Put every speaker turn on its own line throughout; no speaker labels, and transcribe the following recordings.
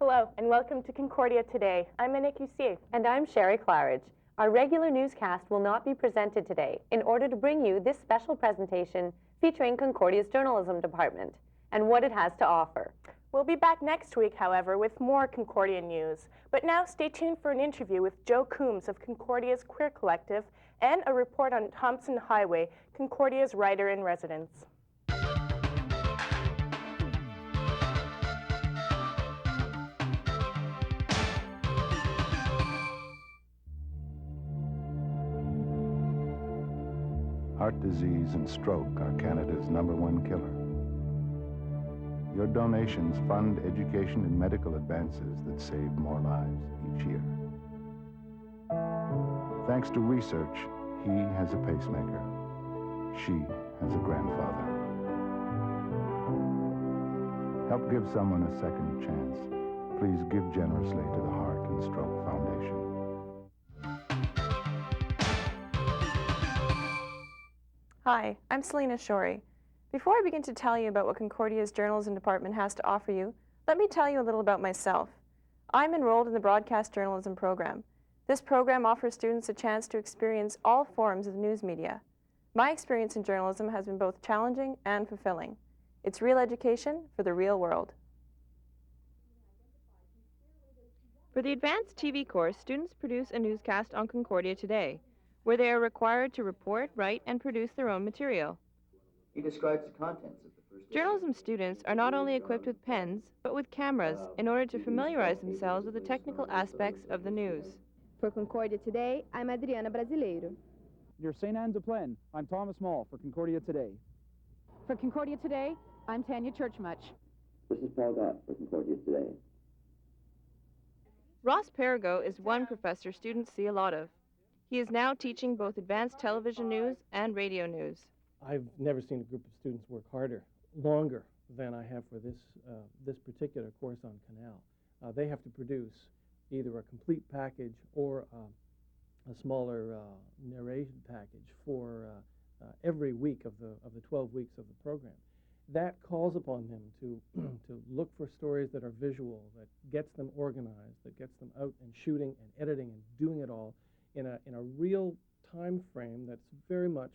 Hello, and welcome to Concordia Today. I'm Anik Usier.
And I'm Sherry Claridge. Our regular newscast will not be presented today in order to bring you this special presentation featuring Concordia's journalism department and what it has to offer.
We'll be back next week, however, with more Concordia news. But now stay tuned for an interview with Joe Coombs of Concordia's Queer Collective and a report on Thompson Highway, Concordia's writer-in-residence.
Heart disease and stroke are Canada's #1 killer. Your donations fund education and medical advances that save more lives each year. Thanks to research, he has a pacemaker. She has a grandfather. Help give someone a second chance. Please give generously to the Heart and Stroke Foundation.
Hi, I'm Selena Shorey. Before I begin to tell you about what Concordia's journalism department has to offer you, let me tell you a little about myself. I'm enrolled in the broadcast journalism program. This program offers students a chance to experience all forms of news media. My experience in journalism has been both challenging and fulfilling. It's real education for the real world. For the advanced TV course, students produce a newscast on Concordia Today, where they are required to report, write, and produce their own material.
He describes the contents of the first...
Journalism students are not only equipped with pens, but with cameras in order to familiarize themselves with the technical aspects of the news.
For Concordia Today, I'm Adriana Brasileiro.
Near St. Anne's of Plaine, I'm Thomas Mall for Concordia Today.
For Concordia Today, I'm Tanya Churchmuch.
This is Paul Gott for Concordia Today.
Ross Perigo is one professor students see a lot of. He is now teaching both advanced television news and radio news.
I've never seen a group of students work harder, longer than I have for this particular course on Canal. They have to produce either a complete package or a smaller narration package for every week of the 12 weeks of the program. That calls upon them to look for stories that are visual, that gets them organized, that gets them out and shooting and editing and doing it all in a real time frame that's very much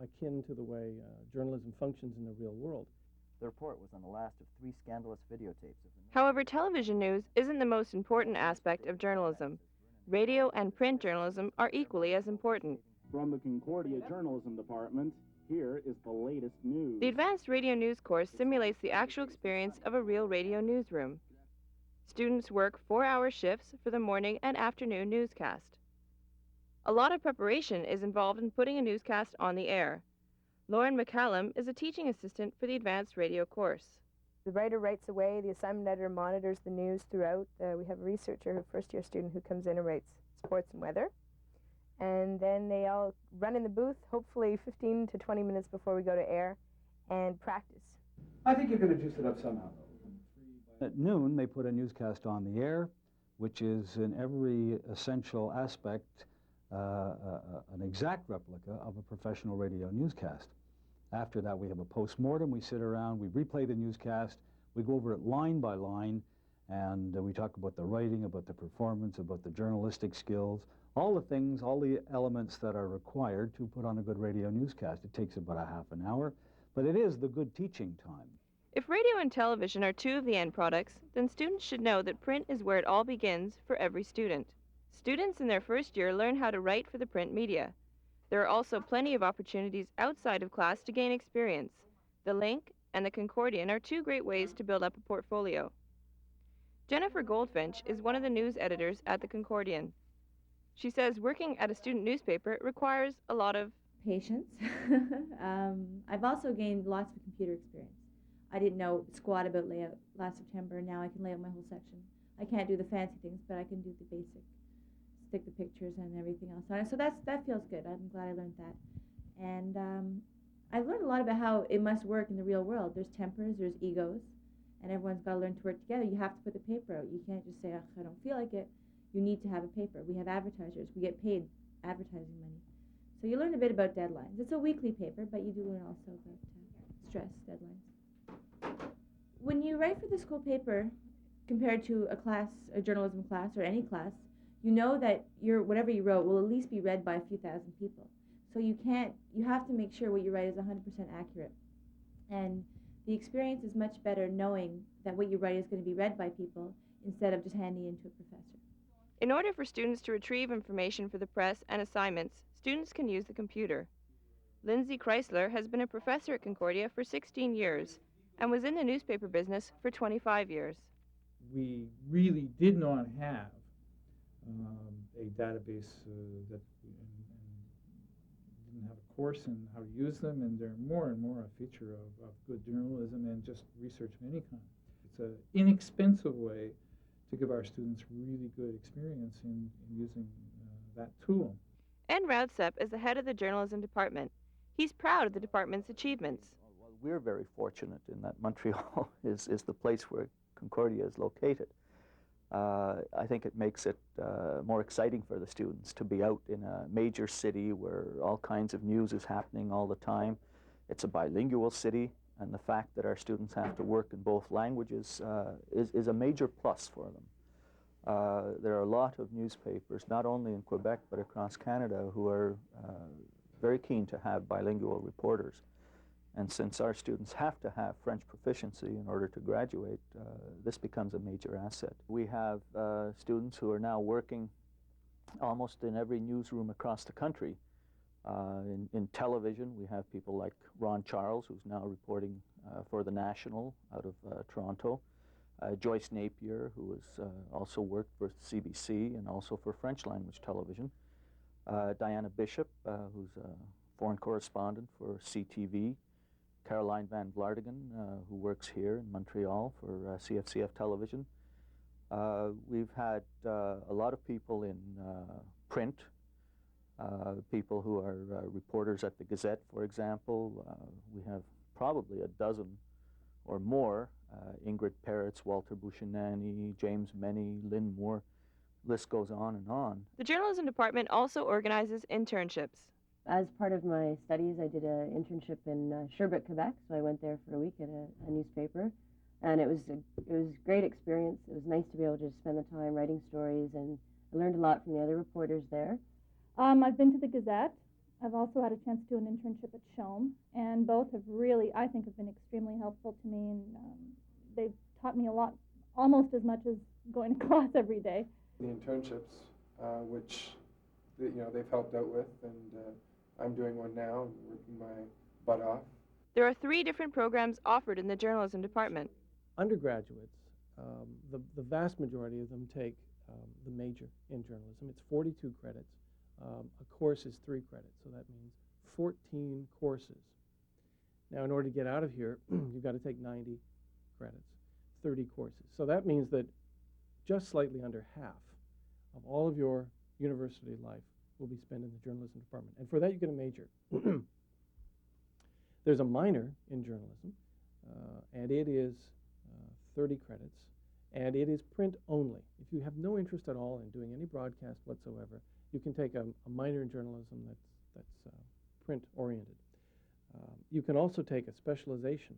akin to the way journalism functions in the real world.
The report was on the last of 3 scandalous videotapes of the...
However, television news isn't the most important aspect of journalism. Radio and print journalism are equally as important.
From the Concordia Journalism Department, here is the latest news.
The Advanced Radio News course simulates the actual experience of a real radio newsroom. Students work 4-hour shifts for the morning and afternoon newscast. A lot of preparation is involved in putting a newscast on the air. Lauren McCallum is a teaching assistant for the Advanced Radio course.
The writer writes away, the assignment editor monitors the news throughout. We have a researcher, a first-year student, who comes in and writes sports and weather. And then they all run in the booth, hopefully 15 to 20 minutes before we go to air, and practice.
I think you're going to juice it up somehow.
At noon, they put a newscast on the air, which is in every essential aspect an exact replica of a professional radio newscast. After that, we have a post-mortem. We sit around, we replay the newscast, we go over it line by line, and we talk about the writing, about the performance, about the journalistic skills, all the things, all the elements that are required to put on a good radio newscast. It takes about a half an hour, but it is the good teaching time.
If radio and television are 2 of the end products, then students should know that print is where it all begins for every student. Students in their first year learn how to write for the print media. There are also plenty of opportunities outside of class to gain experience. The Link and the Concordian are 2 great ways to build up a portfolio. Jennifer Goldfinch is one of the news editors at the Concordian. She says working at a student newspaper requires a lot of
patience. I've also gained lots of computer experience. I didn't know squat about layout last September. Now I can lay out my whole section. I can't do the fancy things, but I can do the basic. Stick the pictures and everything else on it. So that feels good. I'm glad I learned that. And I've learned a lot about how it must work in the real world. There's tempers, there's egos, and everyone's got to learn to work together. You have to put the paper out. You can't just say, I don't feel like it. You need to have a paper. We have advertisers. We get paid advertising money. So you learn a bit about deadlines. It's a weekly paper, but you do learn also about stress, deadlines. When you write for the school paper, compared to a journalism class or any class, you know that whatever you wrote will at least be read by a few thousand people. So you have to make sure what you write is 100% accurate. And the experience is much better knowing that what you write is going to be read by people instead of just handing it to a professor.
In order for students to retrieve information for the press and assignments, students can use the computer. Lindsay Chrysler has been a professor at Concordia for 16 years and was in the newspaper business for 25 years.
We really did not have a database that didn't have a course in how to use them, and they're more and more a feature of good journalism and just research of any kind. It's an inexpensive way to give our students really good experience in using that tool.
Ed Roudsep is the head of the journalism department. He's proud of the department's achievements.
Well, we're very fortunate in that Montreal is the place where Concordia is located. I think it makes it more exciting for the students to be out in a major city where all kinds of news is happening all the time. It's a bilingual city, and the fact that our students have to work in both languages is a major plus for them. There are a lot of newspapers, not only in Quebec but across Canada, who are very keen to have bilingual reporters. And since our students have to have French proficiency in order to graduate, this becomes a major asset. We have students who are now working almost in every newsroom across the country. In television, we have people like Ron Charles, who's now reporting for The National out of Toronto. Joyce Napier, who has also worked for CBC and also for French language television. Diana Bishop, who's a foreign correspondent for CTV. Caroline Van Vlartigen, who works here in Montreal for CFCF television. We've had a lot of people in print, people who are reporters at the Gazette, for example. We have probably a dozen or more. Ingrid Peretz, Walter Bushinani, James Meny, Lynn Moore. List goes on and on.
The journalism department also organizes internships.
As part of my studies, I did an internship in Sherbrooke, Quebec, so I went there for a week at a newspaper, and it was a great experience. It was nice to be able to spend the time writing stories, and I learned a lot from the other reporters there.
I've been to the Gazette. I've also had a chance to do an internship at Shome, and both have really, I think, have been extremely helpful to me, and they've taught me a lot, almost as much as going to class every day.
The internships, which they've helped out with, and I'm doing one now, working my butt off.
There are 3 different programs offered in the journalism department.
Undergraduates, the vast majority of them take the major in journalism. It's 42 credits. A course is 3 credits, so that means 14 courses. Now, in order to get out of here, you've got to take 90 credits, 30 courses. So that means that just slightly under half of all of your university life will be spent in the journalism department. And for that, you get a major. There's a minor in journalism, and it is 30 credits, and it is print only. If you have no interest at all in doing any broadcast whatsoever, you can take a minor in journalism that's print-oriented. You can also take a specialization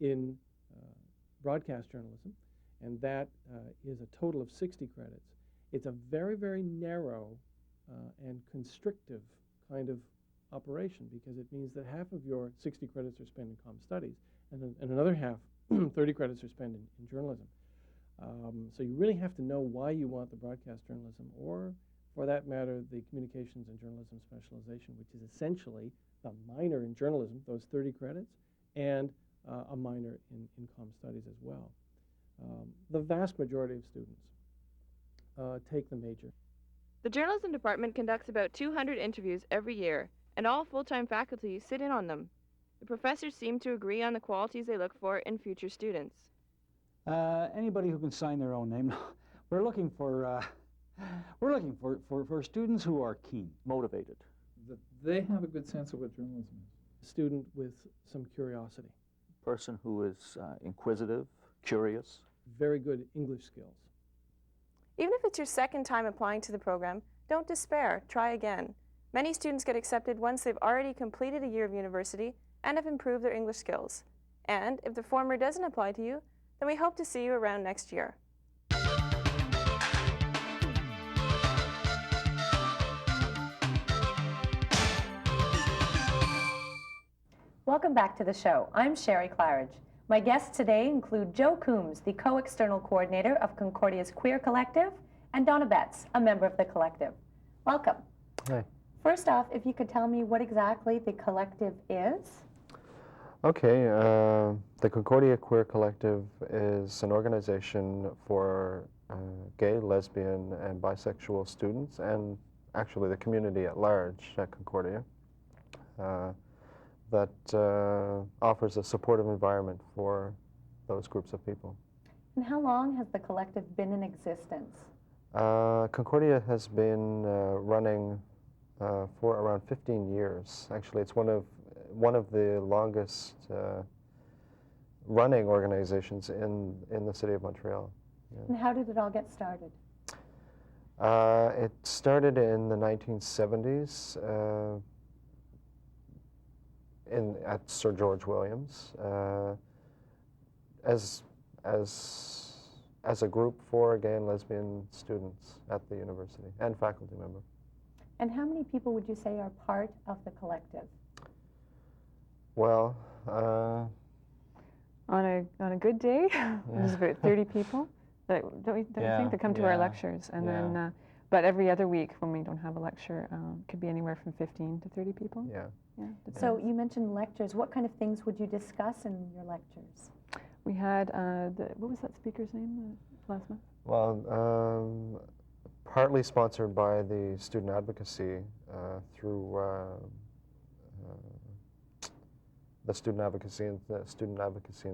in broadcast journalism, and that is a total of 60 credits. It's a very, very narrow and constrictive kind of operation, because it means that half of your 60 credits are spent in comm studies, and another half, 30 credits, are spent in journalism. So you really have to know why you want the broadcast journalism, or for that matter, the communications and journalism specialization, which is essentially the minor in journalism, those 30 credits, and a minor in comm studies as well. The vast majority of students take the major.
The journalism department conducts about 200 interviews every year, and all full-time faculty sit in on them. The professors seem to agree on the qualities they look for in future students.
Anybody who can sign their own name. We're looking for students who are keen, motivated.
That they have a good sense of what journalism is.
A student with some curiosity.
Person who is inquisitive, curious.
Very good English skills.
Even if it's your second time applying to the program, don't despair. Try again. Many students get accepted once they've already completed a year of university and have improved their English skills. And if the former doesn't apply to you,
then we hope to see you around next year.
Welcome back to the show. I'm Sherry Claridge. My guests today include Joe Coombs, the co-external coordinator of Concordia's Queer Collective, and Donna Betts, a member of the collective. Welcome.
Hi.
First off, if you could tell me what exactly the collective is?
Okay, the Concordia Queer Collective is an organization for gay, lesbian, and bisexual students, and actually the community at large at Concordia, that offers a supportive environment for those groups of people.
And how long has the collective been in existence?
Concordia has been running for around 15 years. Actually, it's one of the longest running organizations in the city of Montreal. Yeah.
And how did it all get started?
It started in the 1970s at Sir George Williams as a group for gay and lesbian students at the university and faculty member.
And how many people would you say are part of the collective?
Well,
on a good day, there's about 30 people. Don't you think that come to our lectures, and then but every other week when we don't have a lecture, could be anywhere from 15 to 30 people.
Yeah.
So you mentioned lectures. What kind of things would you discuss in your lectures?
We had what was that speaker's name last month?
Well, partly sponsored by the student advocacy through the student advocacy and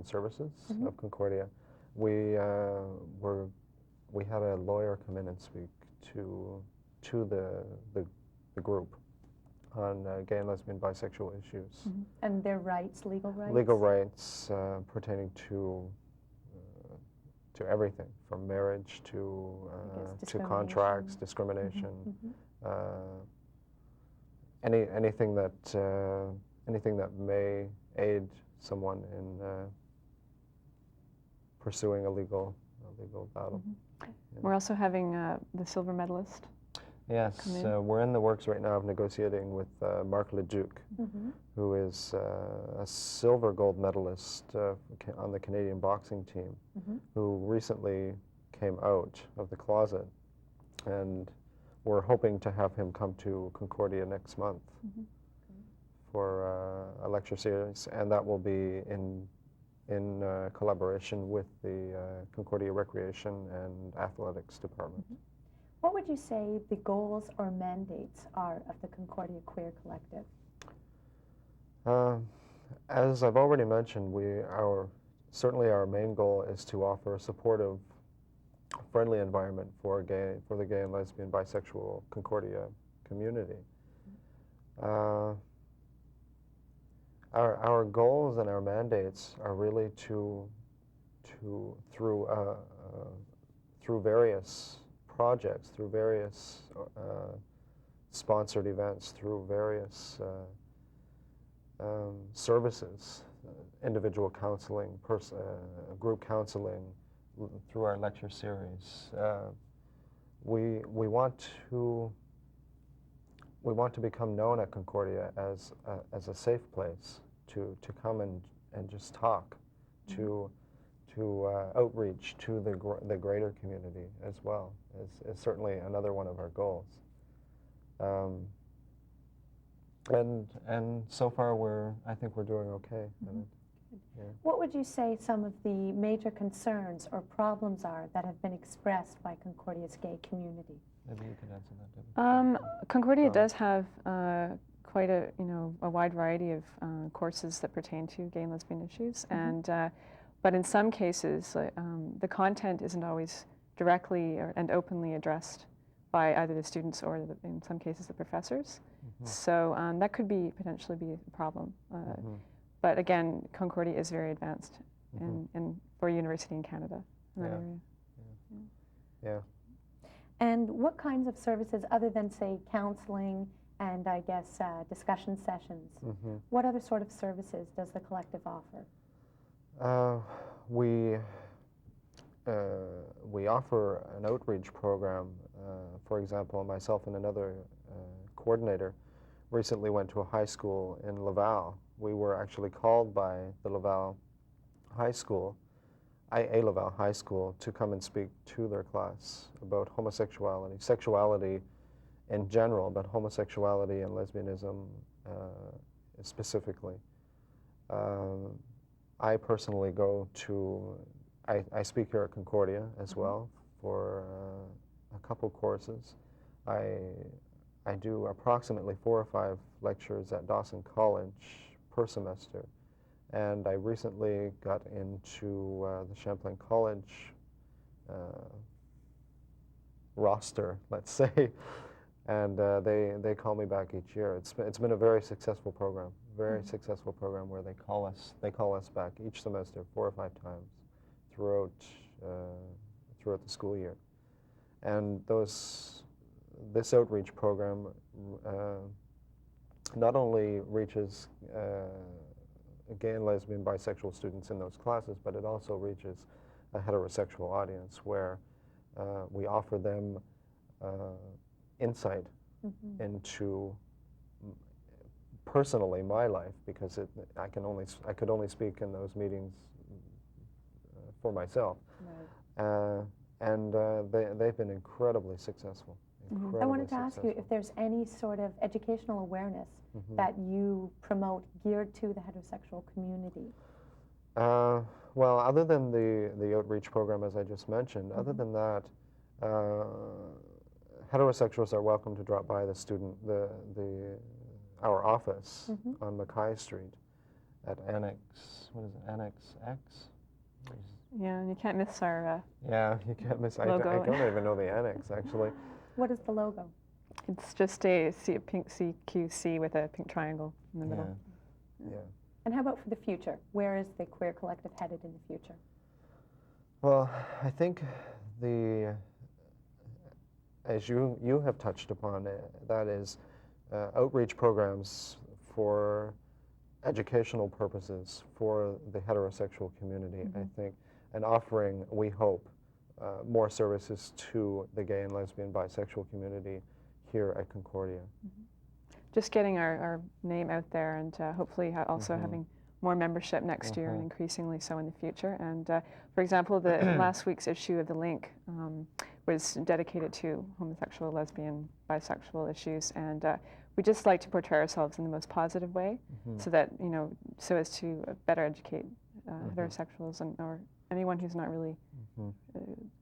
services of Concordia. We had a lawyer come in and speak to the group on gay and lesbian bisexual issues.
And their rights, legal rights?
Legal rights pertaining to everything, from marriage to contracts, discrimination, anything that may aid someone in pursuing a legal battle.
We're also having the silver medalist.
Yes, we're in the works right now of negotiating with Marc Leduc, who is a silver gold medalist on the Canadian boxing team, who recently came out of the closet, and we're hoping to have him come to Concordia next month for a lecture series, and that will be in collaboration with the Concordia Recreation and Athletics Department.
What would you say the goals or mandates are of the Concordia Queer Collective?
As I've already mentioned, certainly our main goal is to offer a supportive, friendly environment for the gay and lesbian, bisexual Concordia community. Our goals and our mandates are really through various projects, through various sponsored events, through various services, individual counseling, group counseling, through our lecture series. We want to become known at Concordia as a safe place to come and just talk, to outreach to the greater community as well, is certainly another one of our goals. And so far I think we're doing okay. Yeah.
What would you say some of the major concerns or problems are that have been expressed by Concordia's gay community?
Maybe you could answer that, Debbie.
Concordia does have quite a wide variety of courses that pertain to gay and lesbian issues, and but in some cases the content isn't always directly and openly addressed by either the students or in some cases the professors. So that could potentially be a problem. But again, Concordia is very advanced for a university in Canada in that area.
Yeah.
And what kinds of services, other than, say, counseling and, I guess, discussion sessions, what other sort of services does the collective offer?
we offer an outreach program. For example, myself and another coordinator recently went to a high school in Laval. We were actually called by the Laval High School, a Laval High School, to come and speak to their class about homosexuality, sexuality in general, but homosexuality and lesbianism specifically. I personally go to, I speak here at Concordia as well for a couple courses. I do approximately 4 or 5 lectures at Dawson College per semester. And I recently got into the Champlain College roster, let's say, and they call me back each year. It's been a very successful program, successful program where they call us back each semester 4 or 5 times throughout the school year. And this outreach program not only reaches gay and lesbian, bisexual students in those classes, but it also reaches a heterosexual audience where we offer them insight into personally my life, because I could only speak in those meetings for myself. Right. And they've been incredibly successful.
I wanted to ask you if there's any sort of educational awareness that you promote geared to the heterosexual community.
Well, other than the outreach program, as I just mentioned, other than that, heterosexuals are welcome to drop by our office on Mackay Street at Annex, what is it, Annex X?
Yeah, and you can't miss our
yeah, you can't miss.
logo.
I don't even know the annex, actually.
What is the logo?
It's just a pink CQC with a pink triangle in the middle.
Yeah.
And how about for the future? Where is the Queer Collective headed in the future?
Well, I think as you have touched upon, that is outreach programs for educational purposes for the heterosexual community, I think, and offering, we hope, more services to the gay and lesbian, bisexual community here at Concordia.
Just getting our name out there, and hopefully also having more membership next year, and increasingly so in the future. And for example, the last week's issue of The Link was dedicated to homosexual, lesbian, bisexual issues, and we just like to portray ourselves in the most positive way, so that, so as to better educate heterosexuals or anyone who's not really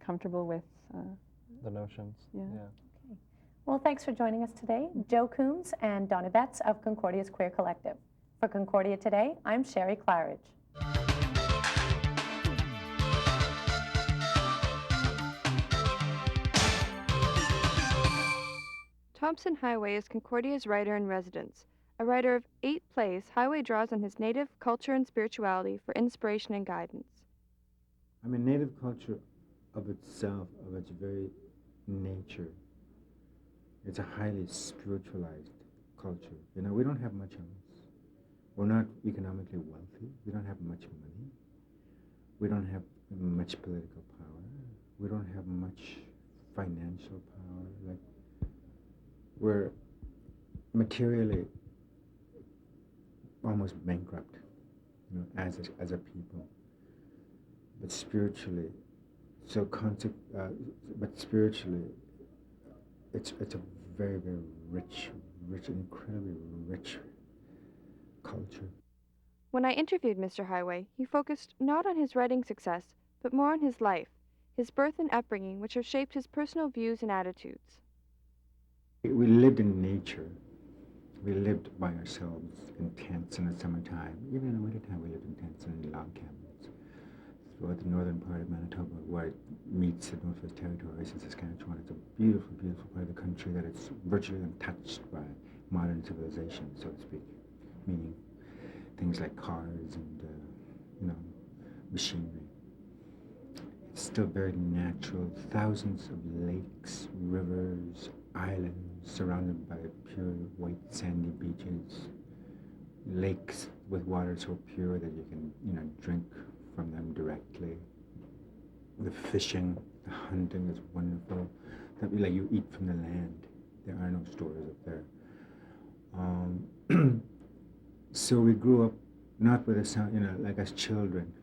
comfortable with
the notions.
Yeah. Okay. Well, thanks for joining us today, Joe Coombs and Donna Betts of Concordia's Queer Collective. For Concordia Today, I'm Sherry Claridge.
Thompson Highway is Concordia's writer-in-residence. A writer of 8 plays, Highway draws on his native culture and spirituality for inspiration and guidance.
I mean, native culture of itself, of its very nature, it's a highly spiritualized culture. We don't have much else. We're not economically wealthy. We don't have much money. We don't have much political power. We don't have much financial power. We're materially almost bankrupt, as a people. But spiritually, but spiritually, it's a very, very rich, incredibly rich culture.
When I interviewed Mr. Highway, he focused not on his writing success, but more on his life, his birth and upbringing, which have shaped his personal views and attitudes.
We lived in nature. We lived by ourselves in tents in the summertime. Even in the wintertime, we lived in tents and in log cabins throughout the northern part of Manitoba, where it meets the Northwest Territories in Saskatchewan. It's a beautiful, beautiful part of the country that is virtually untouched by modern civilization, so to speak, meaning things like cars and, machinery. It's still very natural. Thousands of lakes, rivers, islands surrounded by pure white sandy beaches, lakes with water so pure that you can, drink from them directly. The fishing, the hunting is wonderful. That like you eat from the land. There are no stores up there. So we grew up not with a sound, like as children.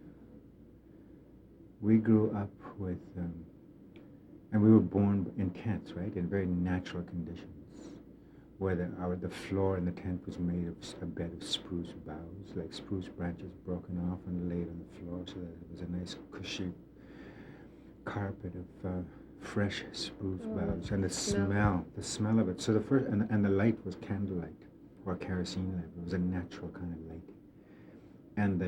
We grew up with, and we were born in tents, right, in very natural conditions, where the floor in the tent was made of a bed of spruce boughs, like spruce branches broken off and laid on the floor, so that it was a nice cushy carpet of fresh spruce boughs, and the smell of it. So the first, and the light was candlelight or kerosene lamp. It was a natural kind of light, and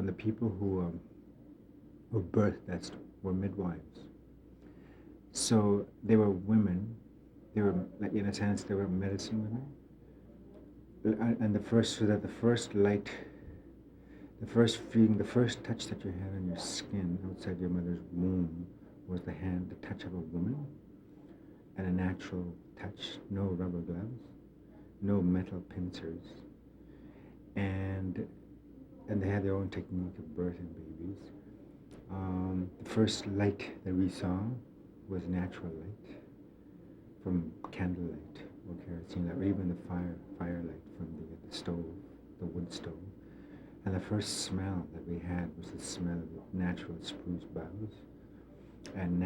the people who birthed that were midwives. So they were women. They were, like, in a sense, they were medicine women. And the first light, the first feeling, the first touch that you had on your skin outside your mother's womb was the touch of a woman, and a natural touch, no rubber gloves, no metal pincers, and they had their own technique of birthing babies. The first light that we saw was natural light from candlelight or kerosene light, or even the firelight from the stove, the wood stove. And the first smell that we had was the smell of natural spruce boughs and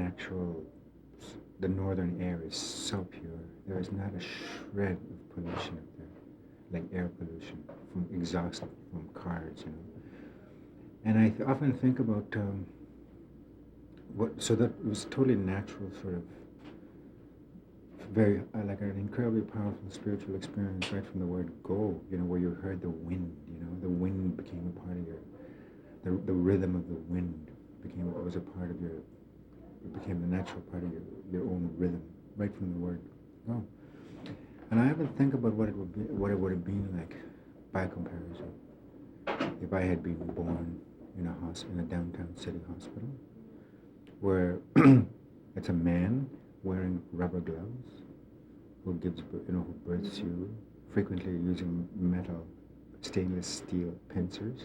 the northern air is so pure. There is not a shred of pollution up there, like air pollution from exhaust from cars, And I often think about so that it was totally natural, sort of very like an incredibly powerful spiritual experience right from the word go, where you heard the wind, the wind became a part of the rhythm of the wind was a part of it became the natural part of your own rhythm, right from the word go. And I often think about what it would have been like by comparison if I had been born in a downtown city hospital, where it's a man wearing rubber gloves who births you, frequently using metal, stainless steel pincers.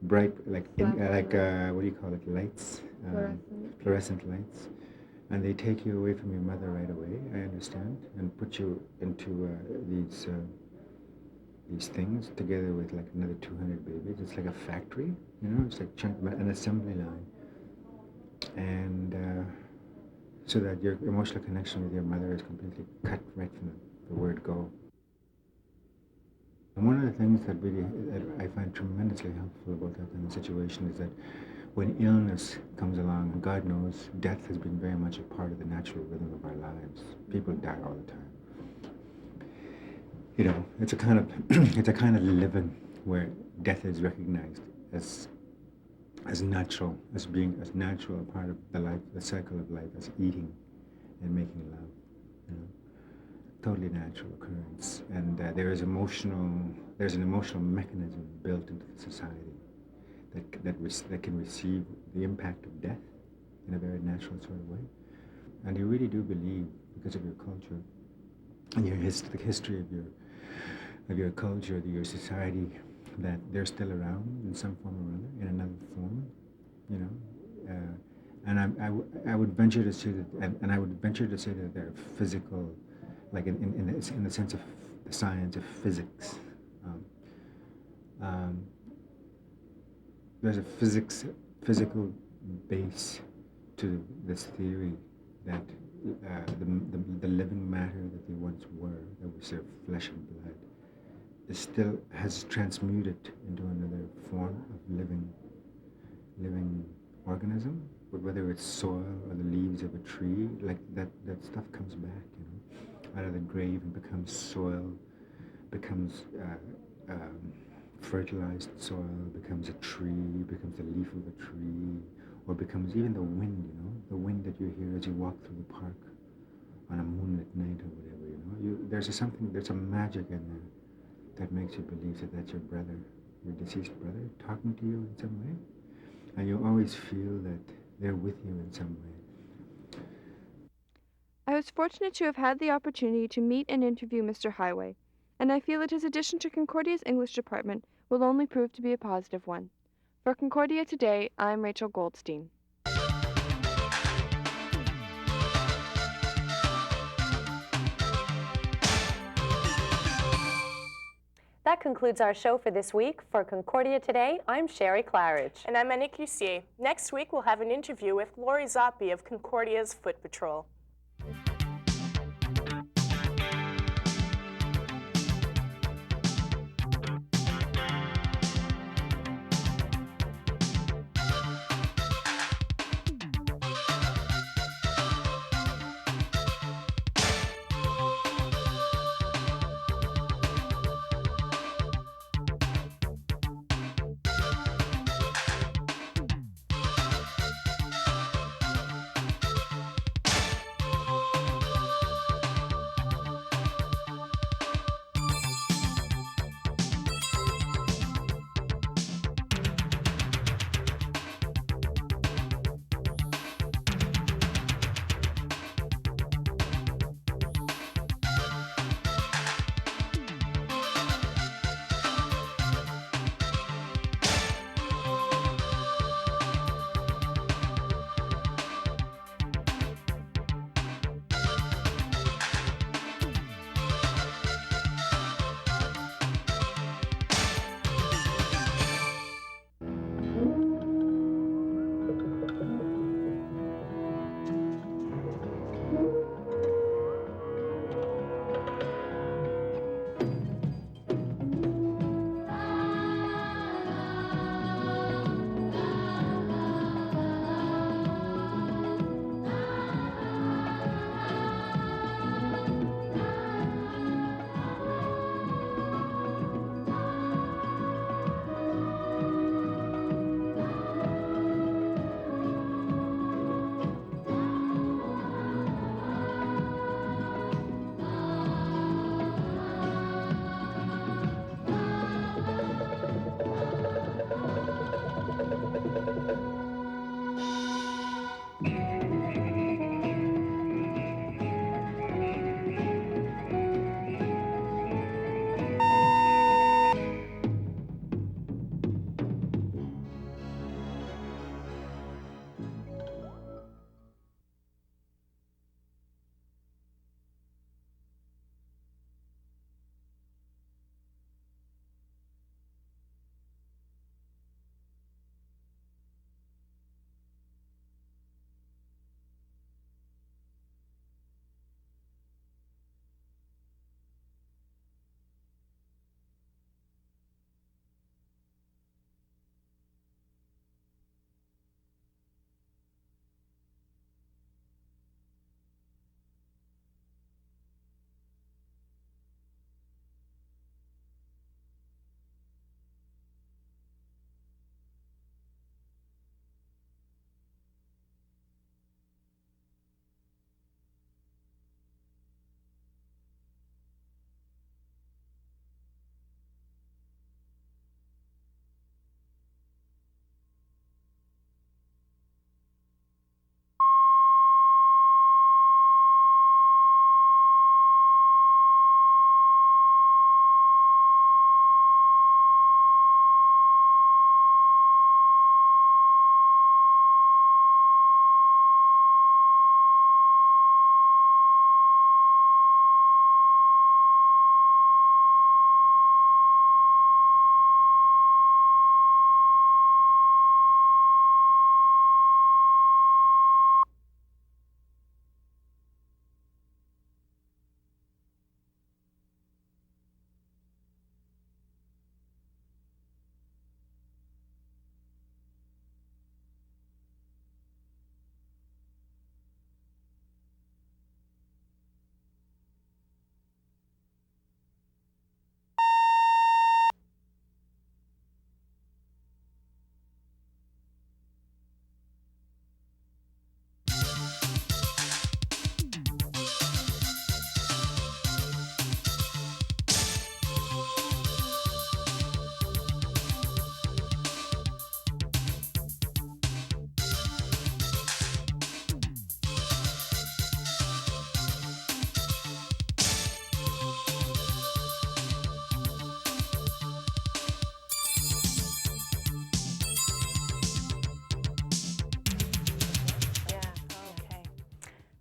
Bright lights and
what do you call it? Lights, fluorescent lights, and they take you away from your mother right away. I understand, and put you into these things together with like another 200 babies. It's like a factory, It's like an assembly line, and so that your emotional connection with your mother is completely cut right from the word go. And one of the things that I find tremendously helpful about that kind of situation is that when illness comes along, and God knows death has been very much a part of the natural rhythm of our lives. People die all the time. It's a kind of living where death is recognized as natural, as being as natural a part of the cycle of life as eating and making love. Totally natural occurrence, and there's an emotional mechanism built into the society that can receive the impact of death in a very natural sort of way. And you really do believe, because of your culture and the history of your culture, your society, that they're still around in some form or other, in another form, and I would venture to say that they're physical, like in the sense of the science of physics. There's a physical base to this theory that the living matter that they once were, that was their flesh and blood, still has transmuted into another form of living organism. But whether it's soil or the leaves of a tree, like that stuff comes back, out of the grave and becomes soil, becomes fertilized soil, becomes a tree, becomes the leaf of a tree, or becomes even the wind, the wind that you hear as you walk through the park on a moonlit night or whatever, there's a magic in there that makes you believe that that's your brother, your deceased brother, talking to you in some way. And you always feel that they're with you in some way.
I was fortunate to have had the opportunity to meet and interview Mr. Highway, and I feel that his addition to Concordia's English department will only prove to be a positive one. For Concordia Today, I'm Rachel Goldstein.
That concludes our show for this week. For Concordia Today, I'm Sherry Claridge.
And I'm Annick Lucier. Next week, we'll have an interview with Lori Zoppi of Concordia's Foot Patrol.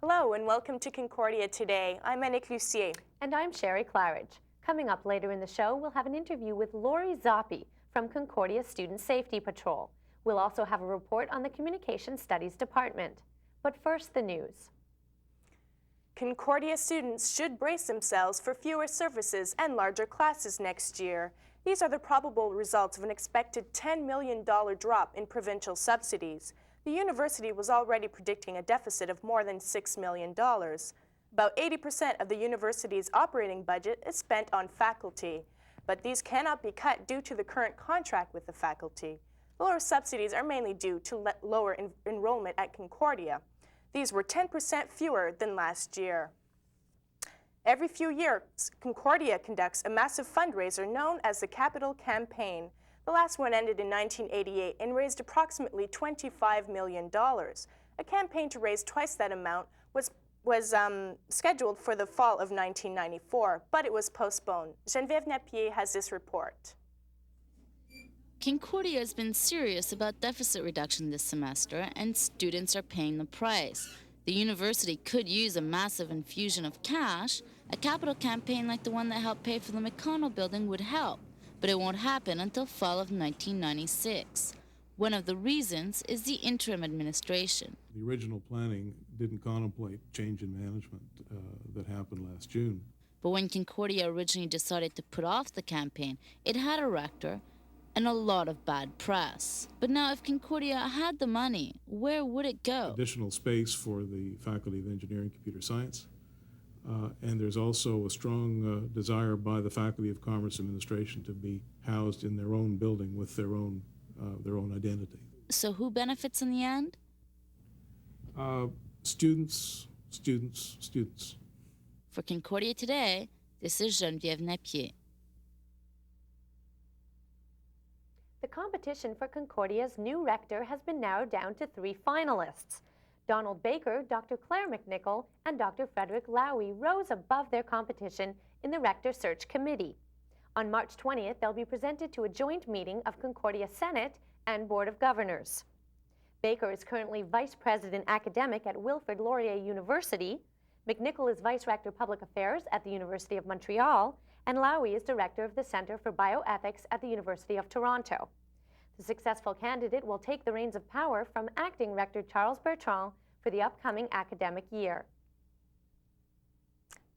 Hello and welcome to Concordia Today. I'm Annick Lucier.
And I'm Sherry Claridge. Coming up later in the show, we'll have an interview with Lori Zoppi from Concordia Student Safety Patrol. We'll also have a report on the Communication Studies Department. But first, the news.
Concordia students should brace themselves for fewer services and larger classes next year. These are the probable results of an expected $10 million drop in provincial subsidies. The university was already predicting a deficit of more than $6 million. About 80% of the university's operating budget is spent on faculty, but these cannot be cut due to the current contract with the faculty. The lower subsidies are mainly due to lower enrollment at Concordia. These were 10% fewer than last year. Every few years, Concordia conducts a massive fundraiser known as the Capital Campaign. The last one ended in 1988 and raised approximately $25 million. A campaign to raise twice that amount was scheduled for the fall of 1994, but it was postponed. Geneviève Napier has this report.
Concordia has been serious about deficit reduction this semester, and students are paying the price. The university could use a massive infusion of cash. A capital campaign like the one that helped pay for the McConnell building would help, but it won't happen until fall of 1996. One of the reasons is the interim administration.
The original planning didn't contemplate change in management that happened last June.
But when Concordia originally decided to put off the campaign, it had a rector and a lot of bad press. But now if Concordia had the money, where would it go?
Additional space for the Faculty of Engineering and Computer Science. And there's also a strong desire by the Faculty of Commerce Administration to be housed in their own building with their own identity.
So who benefits in the end?
Students, students, students.
For Concordia Today, this is Geneviève Napier.
The competition for Concordia's new rector has been narrowed down to 3 finalists. Donald Baker, Dr. Claire McNichol, and Dr. Frederick Lowy rose above their competition in the Rector Search Committee. On March 20th, they'll be presented to a joint meeting of Concordia Senate and Board of Governors. Baker is currently Vice President Academic at Wilfrid Laurier University. McNichol is Vice Rector Public Affairs at the University of Montreal, and Lowy is Director of the Centre for Bioethics at the University of Toronto. The successful candidate will take the reins of power from Acting Rector Charles Bertrand for the upcoming academic year.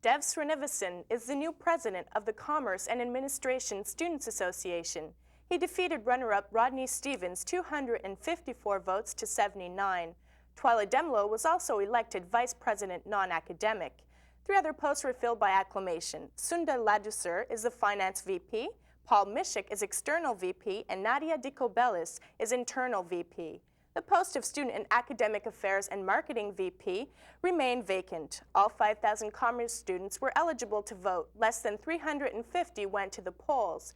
Dev Srinivasan is the new president of the Commerce and Administration Students Association. He defeated runner-up Rodney Stevens 254 votes to 79. Twyla Demlo was also elected vice president non-academic. 3 other posts were filled by acclamation. Sunda Ladusser is the finance VP, Paul Mishik is external VP, and Nadia Dicobelis is internal VP. The post of Student and Academic Affairs and Marketing VP remained vacant. All 5,000 commerce students were eligible to vote. Less than 350 went to the polls.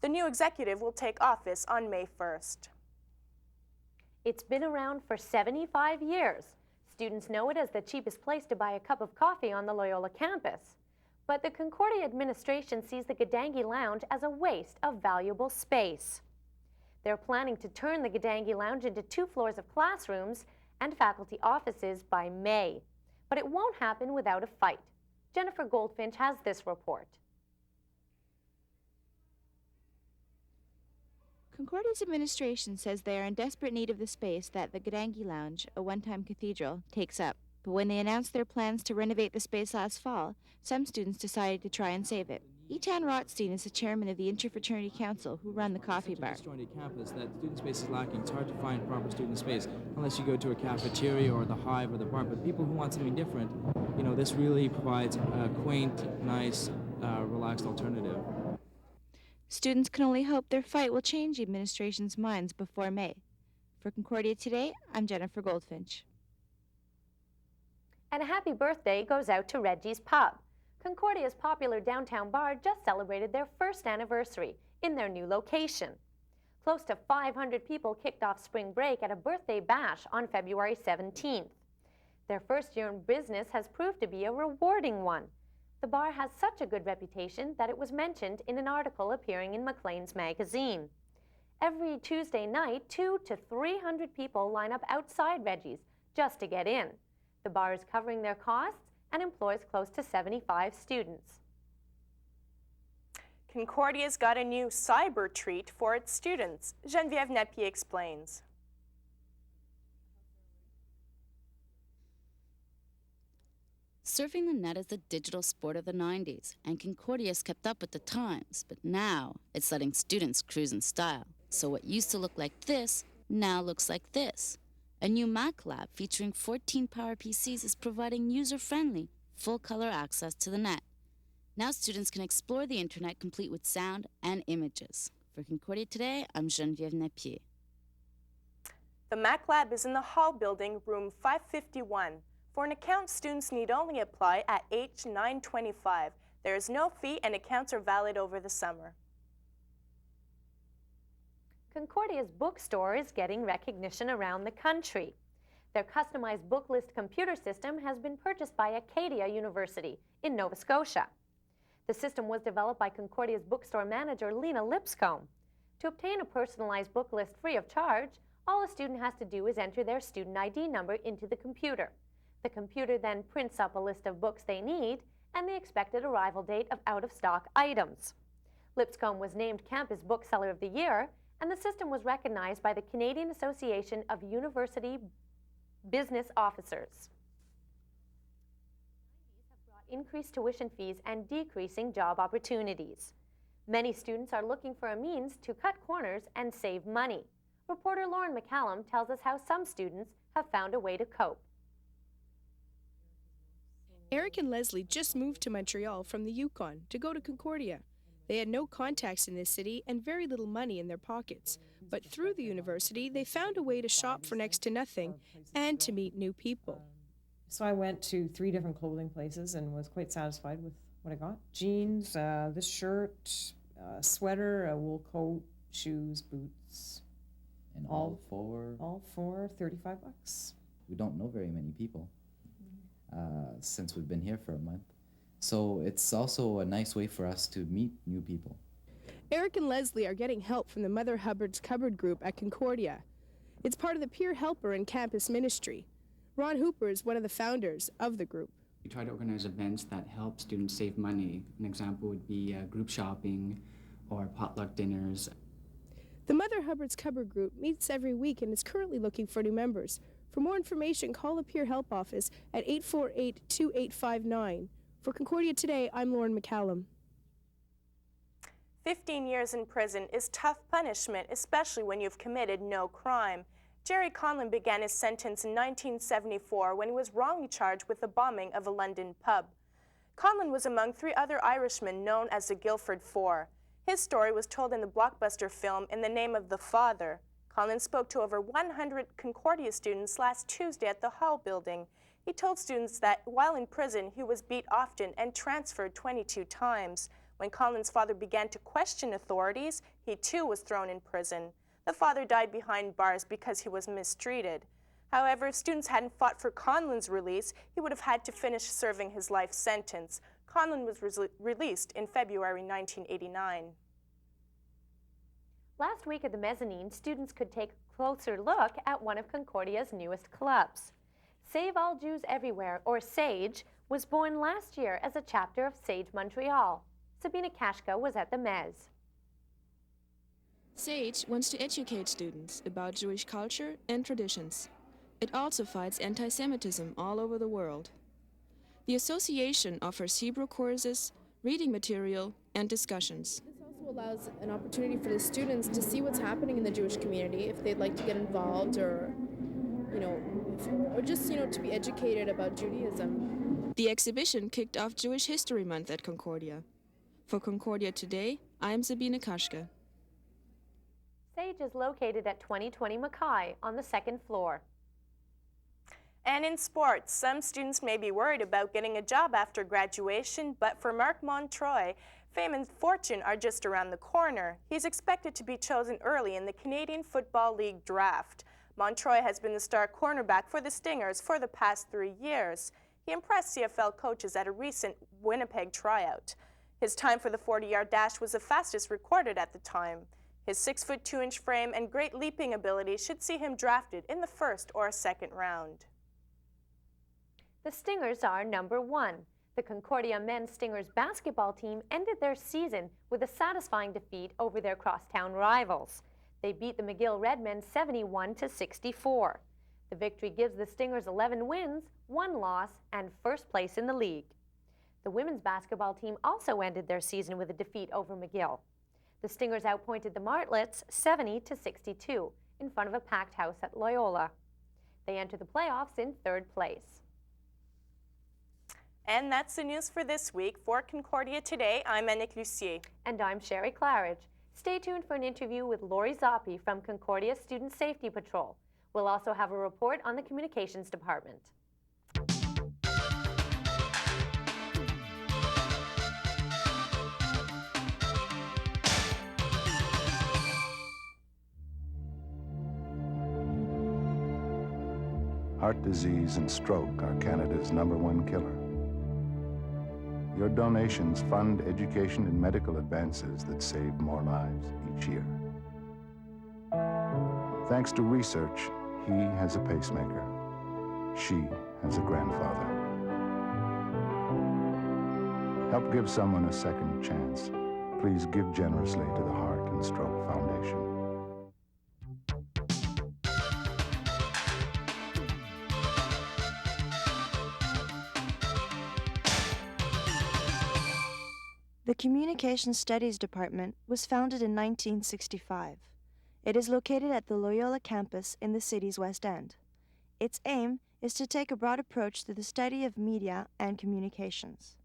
The new executive will take office on May 1st.
It's been around for 75 years. Students know it as the cheapest place to buy a cup of coffee on the Loyola campus. But the Concordia administration sees the Gadangi Lounge as a waste of valuable space. They're planning to turn the Gadangi Lounge into 2 floors of classrooms and faculty offices by May. But it won't happen without a fight. Jennifer Goldfinch has this report.
Concordia's administration says they are in desperate need of the space that the Gadangi Lounge, a one-time cathedral, takes up. But when they announced their plans to renovate the space last fall, some students decided to try and save it. Etan Rothstein is the chairman of the Interfraternity Council, who run the coffee bar.
It's such a disjointed campus that student space is lacking. It's hard to find proper student space unless you go to a cafeteria or the Hive or the bar. But people who want something different, you know, this really provides a quaint, nice, relaxed alternative.
Students can only hope their fight will change the administration's minds before May. For Concordia Today, I'm Jennifer Goldfinch.
And a happy birthday goes out to Reggie's Pub. Concordia's popular downtown bar just celebrated their 1st anniversary in their new location. Close to 500 people kicked off spring break at a birthday bash on February 17th. Their first year in business has proved to be a rewarding one. The bar has such a good reputation that it was mentioned in an article appearing in Maclean's magazine. Every Tuesday night, 200 to 300 people line up outside Reggie's just to get in. The bar is covering their costs and employs close to 75 students.
Concordia's got a new cyber treat for its students. Geneviève Napier explains.
Surfing the net is the digital sport of the 90s, and Concordia's kept up with the times, but now it's letting students cruise in style. So what used to look like this now looks like this. A new Mac lab featuring 14 Power PCs is providing user-friendly, full-color access to the net. Now students can explore the internet complete with sound and images. For Concordia Today, I'm Geneviève Napier.
The Mac lab is in the Hall building, room 551. For an account, students need only apply at age 925. There is no fee and accounts are valid over the summer.
Concordia's bookstore is getting recognition around the country. Their customized book list computer system has been purchased by Concordia University in Nova Scotia. The system was developed by Concordia's bookstore manager, Lena Lipscomb. To obtain a personalized book list free of charge, all a student has to do is enter their student ID number into the computer. The computer then prints up a list of books they need and the expected arrival date of out-of-stock items. Lipscomb was named Campus Bookseller of the Year, and the system was recognized by the Canadian Association of University Business Officers. Have brought increased tuition fees and decreasing job opportunities. Many students are looking for a means to cut corners and save money. Reporter Lauren McCallum tells us how some students have found a way to cope.
Eric and Leslie just moved to Montreal from the Yukon to go to Concordia. They had no contacts in this city and very little money in their pockets. But through the university, they found a way to shop for next to nothing and to meet new people.
So I went to 3 different clothing places and was quite satisfied with what I got. Jeans, this shirt, a sweater, a wool coat, shoes, boots.
And all for
$35.
We don't know very many people since we've been here for a month. So it's also a nice way for us to meet new people.
Eric and Leslie are getting help from the Mother Hubbard's Cupboard group at Concordia. It's part of the Peer Helper and Campus Ministry. Ron Hooper is one of the founders of the group.
We try to organize events that help students save money. An example would be group shopping or potluck dinners.
The Mother Hubbard's Cupboard group meets every week and is currently looking for new members. For more information, call the Peer Help Office at 848-2859. For Concordia Today, I'm Lauren McCallum.
15 years in prison is tough punishment, especially when you've committed no crime. Jerry Conlon began his sentence in 1974 when he was wrongly charged with the bombing of a London pub. Conlon was among 3 other Irishmen known as the Guildford Four. His story was told in the blockbuster film In the Name of the Father. Conlon spoke to over 100 Concordia students last Tuesday at the Hall building. He told students that while in prison, he was beat often and transferred 22 times. When Conlon's father began to question authorities, he too was thrown in prison. The father died behind bars because he was mistreated. However, if students hadn't fought for Conlon's release, he would have had to finish serving his life sentence. Conlon was released in February 1989.
Last week at the mezzanine, students could take a closer look at one of Concordia's newest clubs. Save All Jews Everywhere, or SAGE, was born last year as a chapter of SAGE Montreal. Sabina Kashka was at the Mez.
SAGE wants to educate students about Jewish culture and traditions. It also fights anti-Semitism all over the world. The association offers Hebrew courses, reading material, and discussions.
This also allows an opportunity for the students to see what's happening in the Jewish community if they'd like to get involved or just, to be educated about Judaism.
The exhibition kicked off Jewish History Month at Concordia. For Concordia Today, I'm Sabina Kashka.
SAGE is located at 2020 Mackay on the 2nd floor.
And in sports, some students may be worried about getting a job after graduation, but for Marc Montroy, fame and fortune are just around the corner. He's expected to be chosen early in the Canadian Football League draft. Montroy has been the star cornerback for the Stingers for the past 3 years. He impressed CFL coaches at a recent Winnipeg tryout. His time for the 40-yard dash was the fastest recorded at the time. His 6-foot 2-inch frame and great leaping ability should see him drafted in the 1st or 2nd round.
The Stingers are number 1. The Concordia men's Stingers basketball team ended their season with a satisfying defeat over their crosstown rivals. They beat the McGill Redmen 71-64. The victory gives the Stingers 11 wins, 1 loss, and first place in the league. The women's basketball team also ended their season with a defeat over McGill. The Stingers outpointed the Martlets 70-62 in front of a packed house at Loyola. They enter the playoffs in 3rd place.
And that's the news for this week. For Concordia Today, I'm Annick Lucier.
And I'm Sherry Claridge. Stay tuned for an interview with Lori Zoppi from Concordia Student Safety Patrol. We'll also have a report on the Communications Department.
Heart disease and stroke are Canada's #1 killer. Your donations fund education and medical advances that save more lives each year. Thanks to research, he has a pacemaker. She has a grandfather. Help give someone a second chance. Please give generously to the Heart and Stroke Foundation.
The Communication Studies Department was founded in 1965. It is located at the Loyola campus in the city's West End. Its aim is to take a broad approach to the study of media and communications.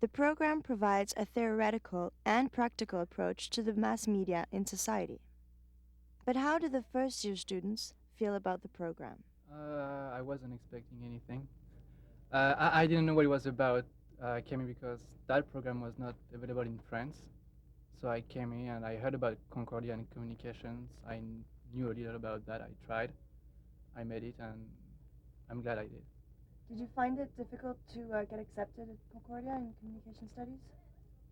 The program provides a theoretical and practical approach to the mass media in society. But how do the first-year students feel about the program?
I wasn't expecting anything. I didn't know what it was about. I came here because that program was not available in France. So I came here and I heard about Concordia and Communications. I knew a little about that. I tried. I made it and I'm glad I did.
Did you find it difficult to get accepted at Concordia in Communication Studies?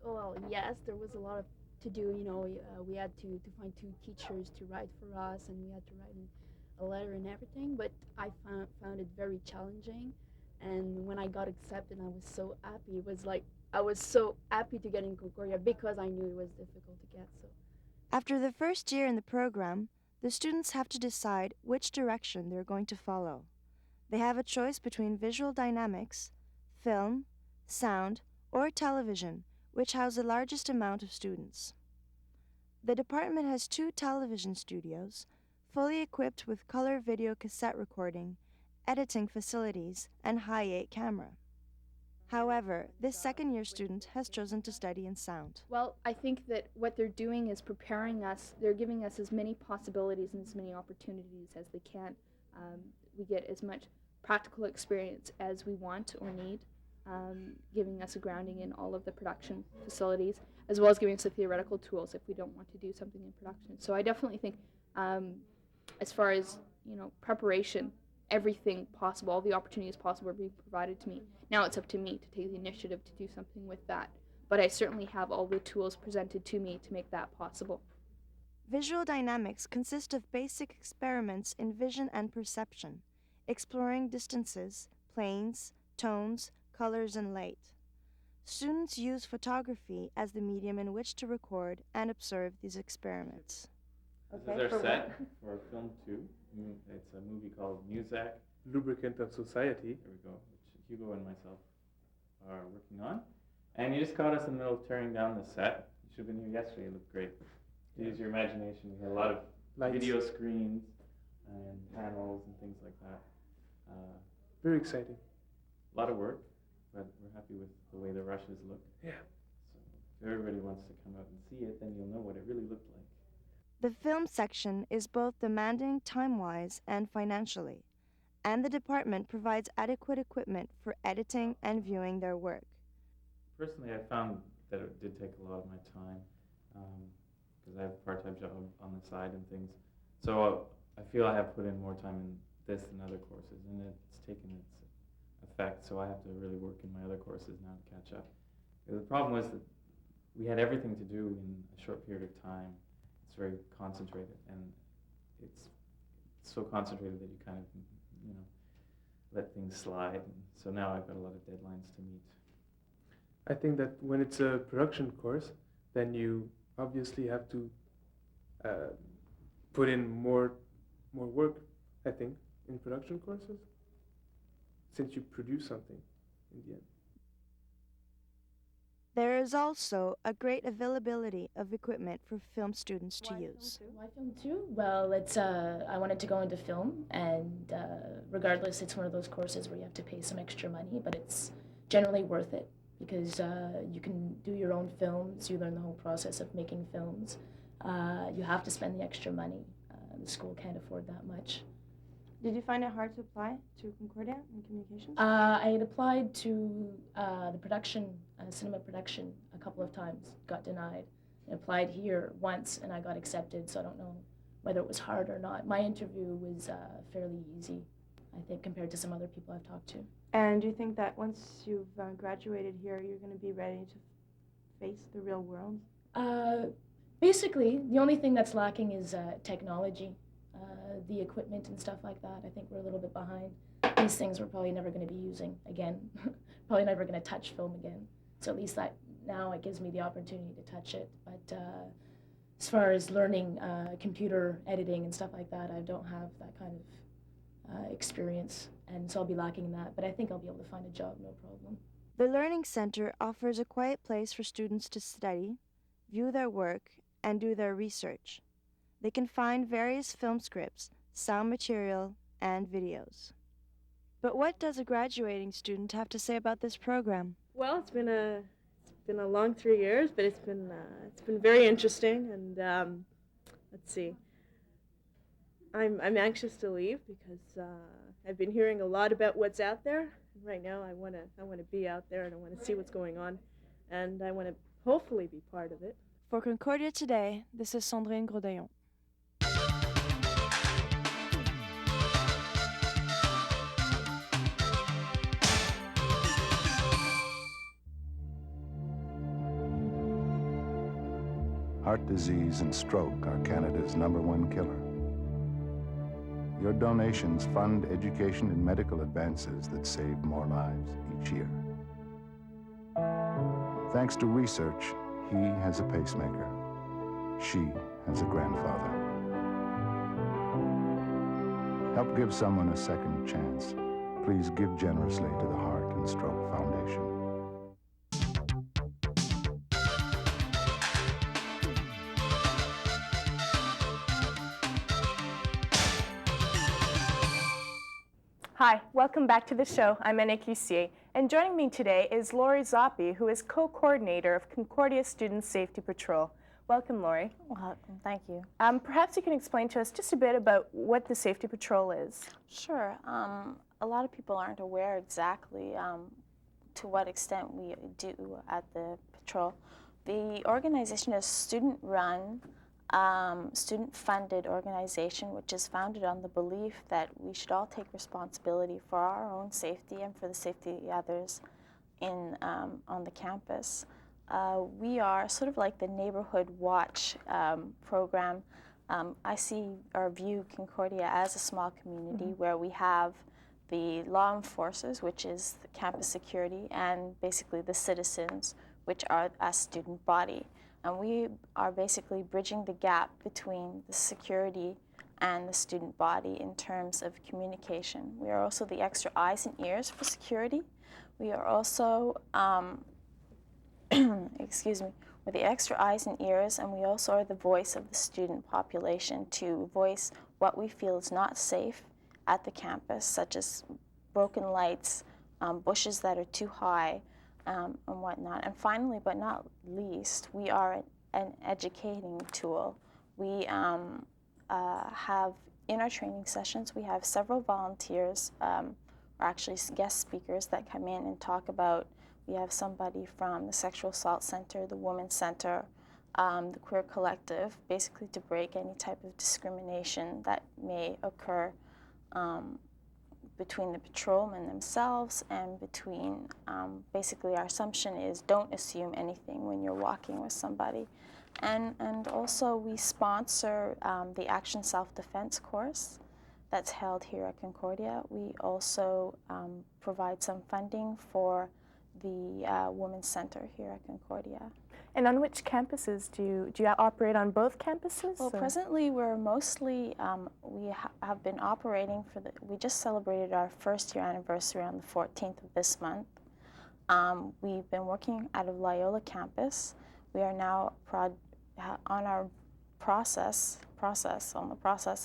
Well, yes, there was a lot to do. You know, we had to find 2 teachers to write for us, and we had to write a letter and everything. But I found it very challenging. And when I got accepted, I was so happy. It was like I was so happy to get in Concordia because I knew it was difficult to get. So,
after the first year in the program, the students have to decide which direction they're going to follow. They have a choice between visual dynamics, film, sound, or television, which house the largest amount of students. The department has 2 television studios, fully equipped with color video cassette recording, editing facilities, and high-8 camera. However, this second-year student has chosen to study in sound.
well, I think that what they're doing is preparing us. They're giving us as many possibilities and as many opportunities as they can. We get as much practical experience as we want or need, giving us a grounding in all of the production facilities, as well as giving us the theoretical tools if we don't want to do something in production. So I definitely think, as far as preparation, everything possible, all the opportunities possible are being provided to me. Now it's up to me to take the initiative to do something with that. But I certainly have all the tools presented to me to make that possible.
Visual dynamics consist of basic experiments in vision and perception, exploring distances, planes, tones, colors, and light. Students use photography as the medium in which to record and observe these experiments.
This is our set for film 2. It's a movie called Muzak,
Lubricant of Society.
There we go, which Hugo and myself are working on. And you just caught us in the middle of tearing down the set. You should have been here yesterday. It looked great. Use your imagination. We had a lot of video screens and panels and things like that.
Very exciting.
A lot of work, but we're happy with the way the rushes look.
Yeah.
So if everybody wants to come out and see it, then you'll know what it really looked like.
The film section is both demanding time-wise and financially, and the department provides adequate equipment for editing and viewing their work.
Personally, I found that it did take a lot of my time because I have a part-time job on the side and things. So I feel I have put in more time in this than other courses, and it's taken its effect, so I have to really work in my other courses now to catch up. The problem was that we had everything to do in a short period of time. It's very concentrated, and it's so concentrated that you kind of, let things slide. And so now I've got a lot of deadlines to meet.
I think that when it's a production course, then you obviously have to put in more work, I think, in production courses, since you produce something in the end.
There is also a great availability of equipment for film students to use.
Why film too? Well, it's I wanted to go into film, and regardless, it's one of those courses where you have to pay some extra money, but it's generally worth it because you can do your own films. You learn the whole process of making films. You have to spend the extra money. The school can't afford that much.
Did you find it hard to apply to Concordia in communications?
I had applied to the production, cinema production, a couple of times, got denied. I applied here once and I got accepted, so I don't know whether it was hard or not. My interview was fairly easy, I think, compared to some other people I've talked to.
And do you think that once you've graduated here, you're going to be ready to face the real world?
Basically, the only thing that's lacking is technology. The equipment and stuff like that. I think we're a little bit behind. These things we're probably never going to be using again. Probably never going to touch film again. So at least that now it gives me the opportunity to touch it. But as far as learning computer editing and stuff like that, I don't have that kind of experience, and so I'll be lacking in that. But I think I'll be able to find a job, no problem.
The Learning Center offers a quiet place for students to study, view their work, and do their research. They can find various film scripts, sound material, and videos. But what does a graduating student have to say about this program?
Well, it's been a long 3 years, but it's been very interesting, and let's see. I'm anxious to leave because I've been hearing a lot about what's out there. Right now, I want to be out there, and I want to see what's going on, and I want to hopefully be part of it.
For Concordia Today, this is Sandrine Grodaillon.
Heart disease and stroke are Canada's #1 killer. Your donations fund education and medical advances that save more lives each year. Thanks to research, he has a pacemaker. She has a grandfather. Help give someone a second chance. Please give generously to the Heart and Stroke Foundation.
Hi, welcome back to the show. I'm Annick Lucier, and joining me today is Lori Zoppi, who is co-coordinator of Concordia Student Safety Patrol. Welcome, Lori.
Welcome, thank you.
Perhaps you can explain to us just a bit about what the Safety Patrol is.
Sure. A lot of people aren't aware exactly to what extent we do at the patrol. The organization is student-run, student-funded organization, which is founded on the belief that we should all take responsibility for our own safety and for the safety of others on the campus. We are sort of like the neighborhood watch program. I see or view Concordia as a small community where we have the law enforcers, which is the campus security, and basically the citizens, which are a student body. And we are basically bridging the gap between the security and the student body in terms of communication. We are also the extra eyes and ears for security. We are also, excuse me, we're the extra eyes and ears, and we also are the voice of the student population to voice what we feel is not safe at the campus, such as broken lights, bushes that are too high, and whatnot. And finally, but not least, we are an educating tool. We have, in our training sessions, we have several volunteers, or actually guest speakers that come in and talk about. We have somebody from the Sexual Assault Center, the Women's Center, the Queer Collective, basically to break any type of discrimination that may occur between the patrolmen themselves and between, basically our assumption is don't assume anything when you're walking with somebody. And also we sponsor the Action Self-Defense course that's held here at Concordia. We also provide some funding for the Women's Center here at Concordia.
And on which campuses do you operate on both campuses?
Well, presently we're mostly, have been operating we just celebrated our first year anniversary on the 14th of this month. We've been working out of Loyola campus. We are now on the process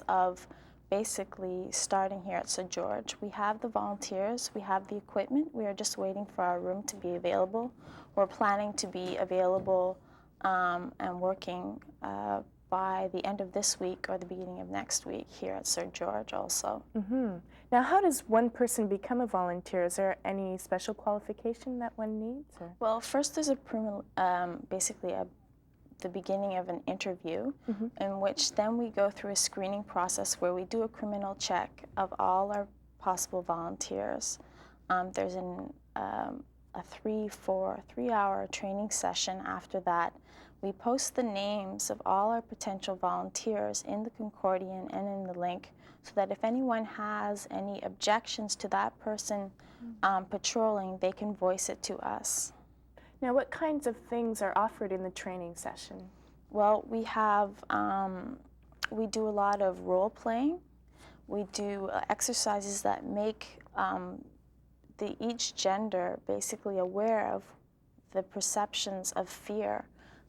of basically starting here at Sir George. We have the volunteers, we have the equipment, we are just waiting for our room to be available. We're planning to be available and working by the end of this week or the beginning of next week here at Sir George also.
Mm-hmm. Now, how does one person become a volunteer? Is there any special qualification that one needs? Or?
Well, first there's basically the beginning of an interview, in which then we go through a screening process where we do a criminal check of all our possible volunteers. There's a 3-hour training session after that. We post the names of all our potential volunteers in the Concordian and in the link, so that if anyone has any objections to that person patrolling, they can voice it to us.
Now, what kinds of things are offered in the training session?
Well, we have, we do a lot of role playing. We do exercises that make each gender basically aware of the perceptions of fear.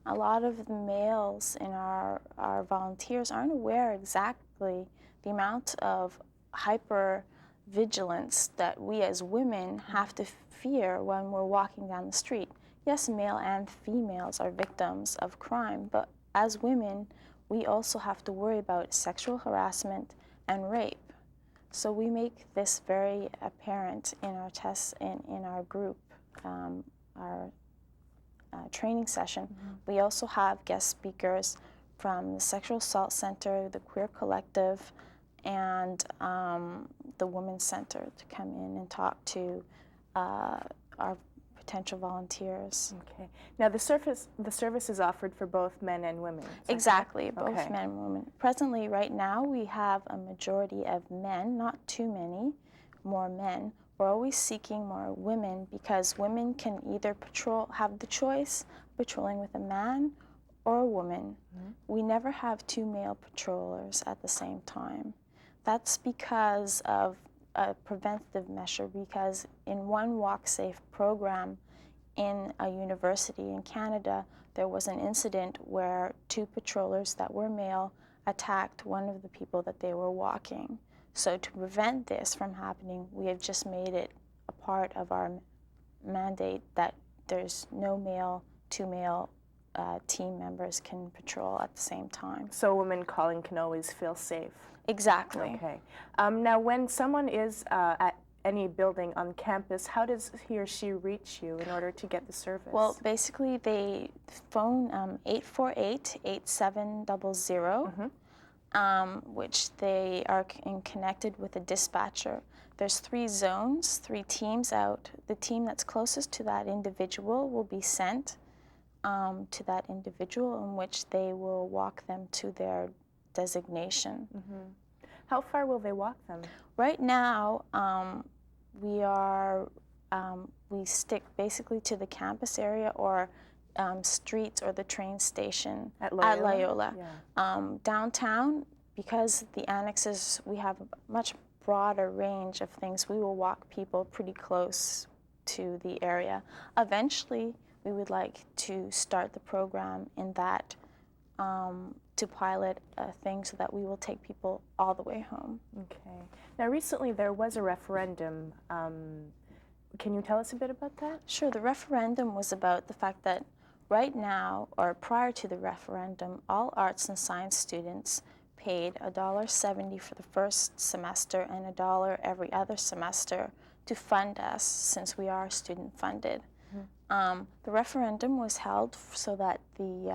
A lot of the males in our volunteers aren't aware exactly the amount of hyper-vigilance that we as women have to fear when we're walking down the street. Yes, male and females are victims of crime, but as women, we also have to worry about sexual harassment and rape. So we make this very apparent in our tests, in our group, our training session. We also have guest speakers from the Sexual Assault Center, the Queer Collective, and the Women's Center to come in and talk to our potential volunteers.
Okay. Now, the service is offered for both men and women.
Exactly, both men and women. Presently, right now, we have a majority of men, not too many, more men. We're always seeking more women because women can either have the choice patrolling with a man or a woman. We never have two male patrollers at the same time. That's because of a preventative measure, because in one Walk Safe program in a university in Canada, there was an incident where two patrollers that were male attacked one of the people that they were walking. So to prevent this from happening, we have just made it a part of our mandate that there's no two male team members can patrol at the same time.
So a woman calling can always feel safe.
Exactly.
Okay. Now, when someone is at any building on campus, how does he or she reach you in order to get the service?
Well, basically, they phone 848-8700, which they are connected with a dispatcher. There's 3 zones, 3 teams out. The team that's closest to that individual will be sent to that individual, in which they will walk them to their designation.
How far will they walk them?
Right now, we stick basically to the campus area or streets or the train station at Loyola. Downtown, because the annexes, we have a much broader range of things, we will walk people pretty close to the area. Eventually, we would like to start the program in that to pilot a thing so that we will take people all the way home.
Okay. Now, recently there was a referendum. Can you tell us a bit about that?
Sure. The referendum was about the fact that right now, or prior to the referendum, all arts and science students paid $1.70 for the first semester and $1 every other semester to fund us, since we are student funded. The referendum was held so that the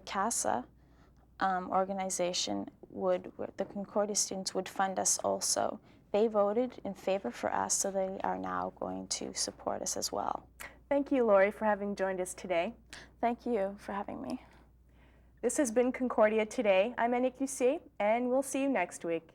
CASA organization the Concordia students would fund us also. They voted in favor for us, so they are now going to support us as well.
Thank you, Lori, for having joined us today.
Thank you for having me.
This has been Concordia Today. I'm Annick Ducey, and we'll see you next week.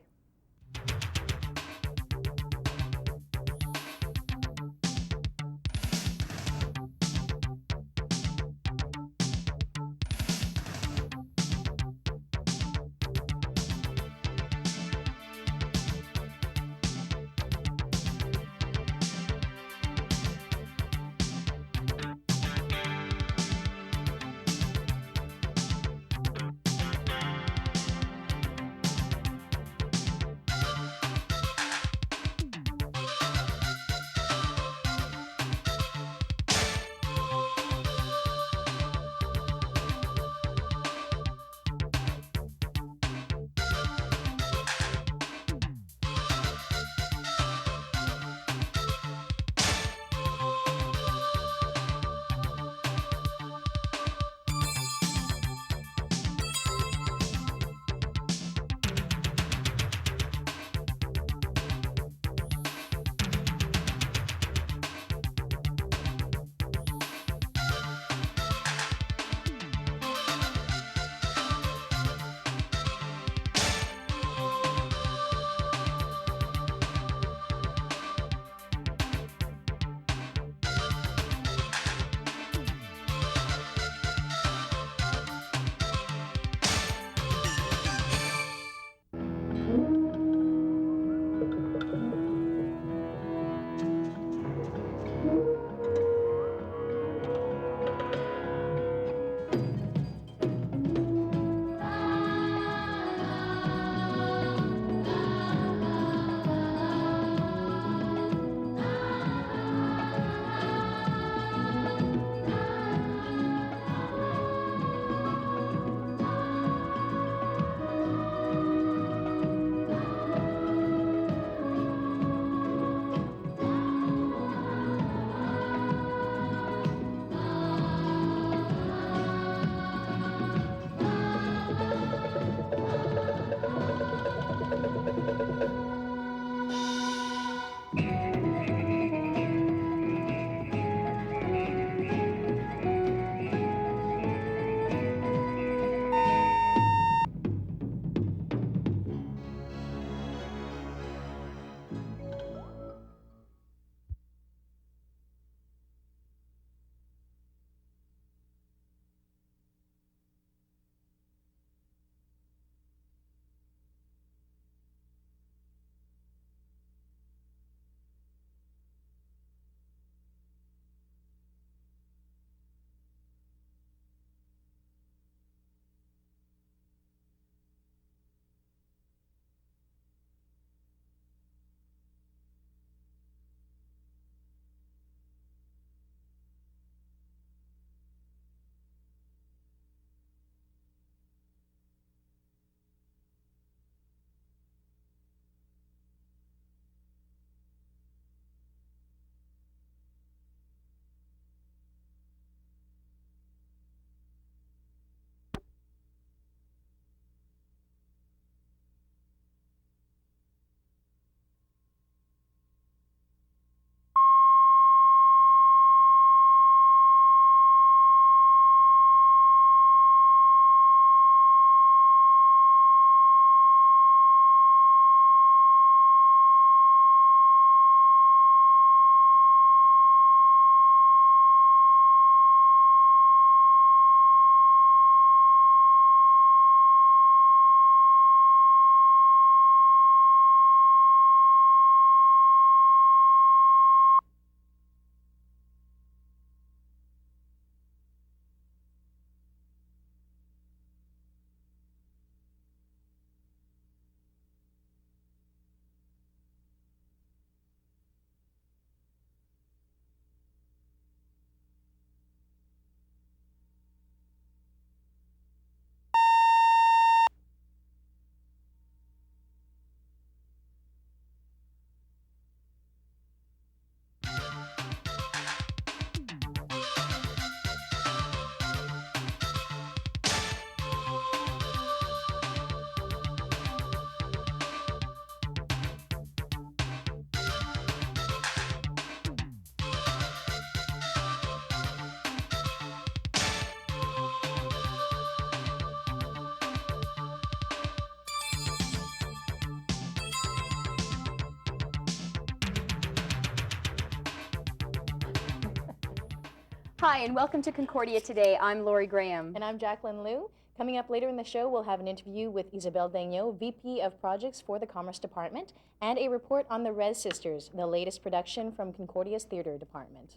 Hi, and welcome to Concordia Today. I'm Lori Graham.
And I'm Jacqueline Liu. Coming up later in the show, we'll have an interview with Isabel Daigneault, VP of Projects for the Commerce Department, and a report on the Rez Sisters, the latest production from Concordia's Theater Department.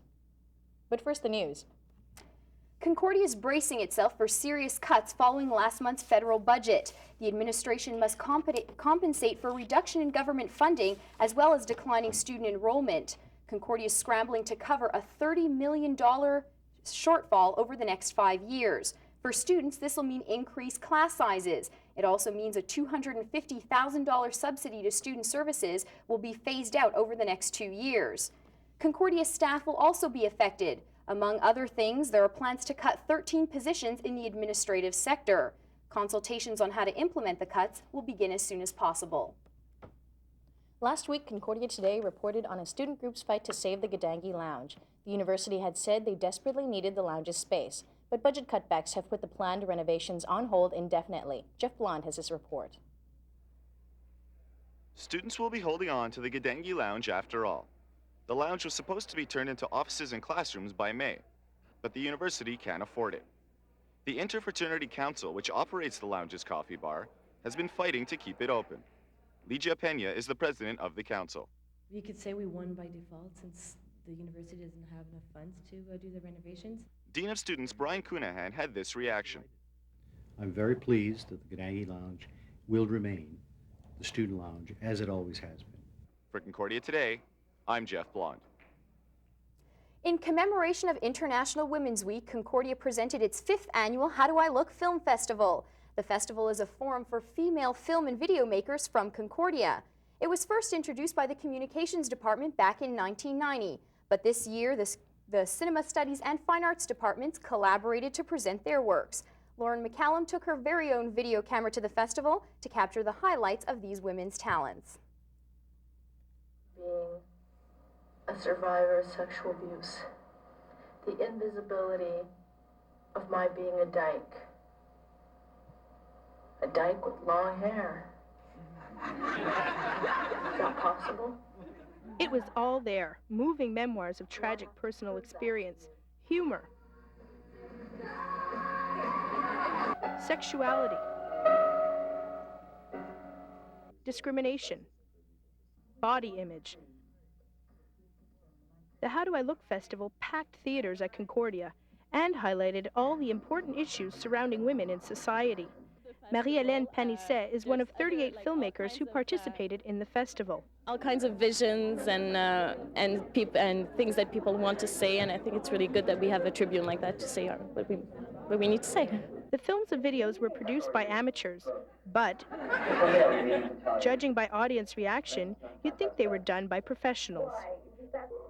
But first, the news.
Concordia is bracing itself for serious cuts following last month's federal budget. The administration must compensate for a reduction in government funding as well as declining student enrollment. Concordia is scrambling to cover a $30 million shortfall over the next 5 years. For students, this will mean increased class sizes. It also means a $250,000 subsidy to student services will be phased out over the next 2 years. Concordia staff will also be affected. Among other things, there are plans to cut 13 positions in the administrative sector. Consultations on how to implement the cuts will begin as soon as possible.
Last week, Concordia Today reported on a student group's fight to save the Gadangi Lounge. The university had said they desperately needed the lounge's space, but budget cutbacks have put the planned renovations on hold indefinitely. Jeff Blond has this report.
Students will be holding on to the Gadangi Lounge after all. The lounge was supposed to be turned into offices and classrooms by May, but the university can't afford it. The Interfraternity Council, which operates the lounge's coffee bar, has been fighting to keep it open. Ligia Pena is the president of the council.
You could say we won by default since the university doesn't have enough funds to do the renovations.
Dean of Students Brian Cunahan had this reaction.
I'm very pleased that the Gadangi Lounge will remain the student lounge as it always has been.
For Concordia Today, I'm Jeff Blond.
In commemoration of International Women's Week, Concordia presented its 5th annual How Do I Look Film Festival. The festival is a forum for female film and video makers from Concordia. It was first introduced by the Communications Department back in 1990, but this year the Cinema Studies and Fine Arts departments collaborated to present their works. Lauren McCallum took her very own video camera to the festival to capture the highlights of these women's talents.
Being a survivor of sexual abuse, the invisibility of my being a dyke with long hair. Is that possible?
It was all there, moving memoirs of tragic personal experience, humor, sexuality, discrimination, body image. The How Do I Look Festival packed theaters at Concordia and highlighted all the important issues surrounding women in society. Marie-Hélène Panisset is one of 38 filmmakers who participated in the festival.
All kinds of visions and things that people want to say, and I think it's really good that we have a tribune like that to say what we need to say.
The films and videos were produced by amateurs, but judging by audience reaction, you'd think they were done by professionals.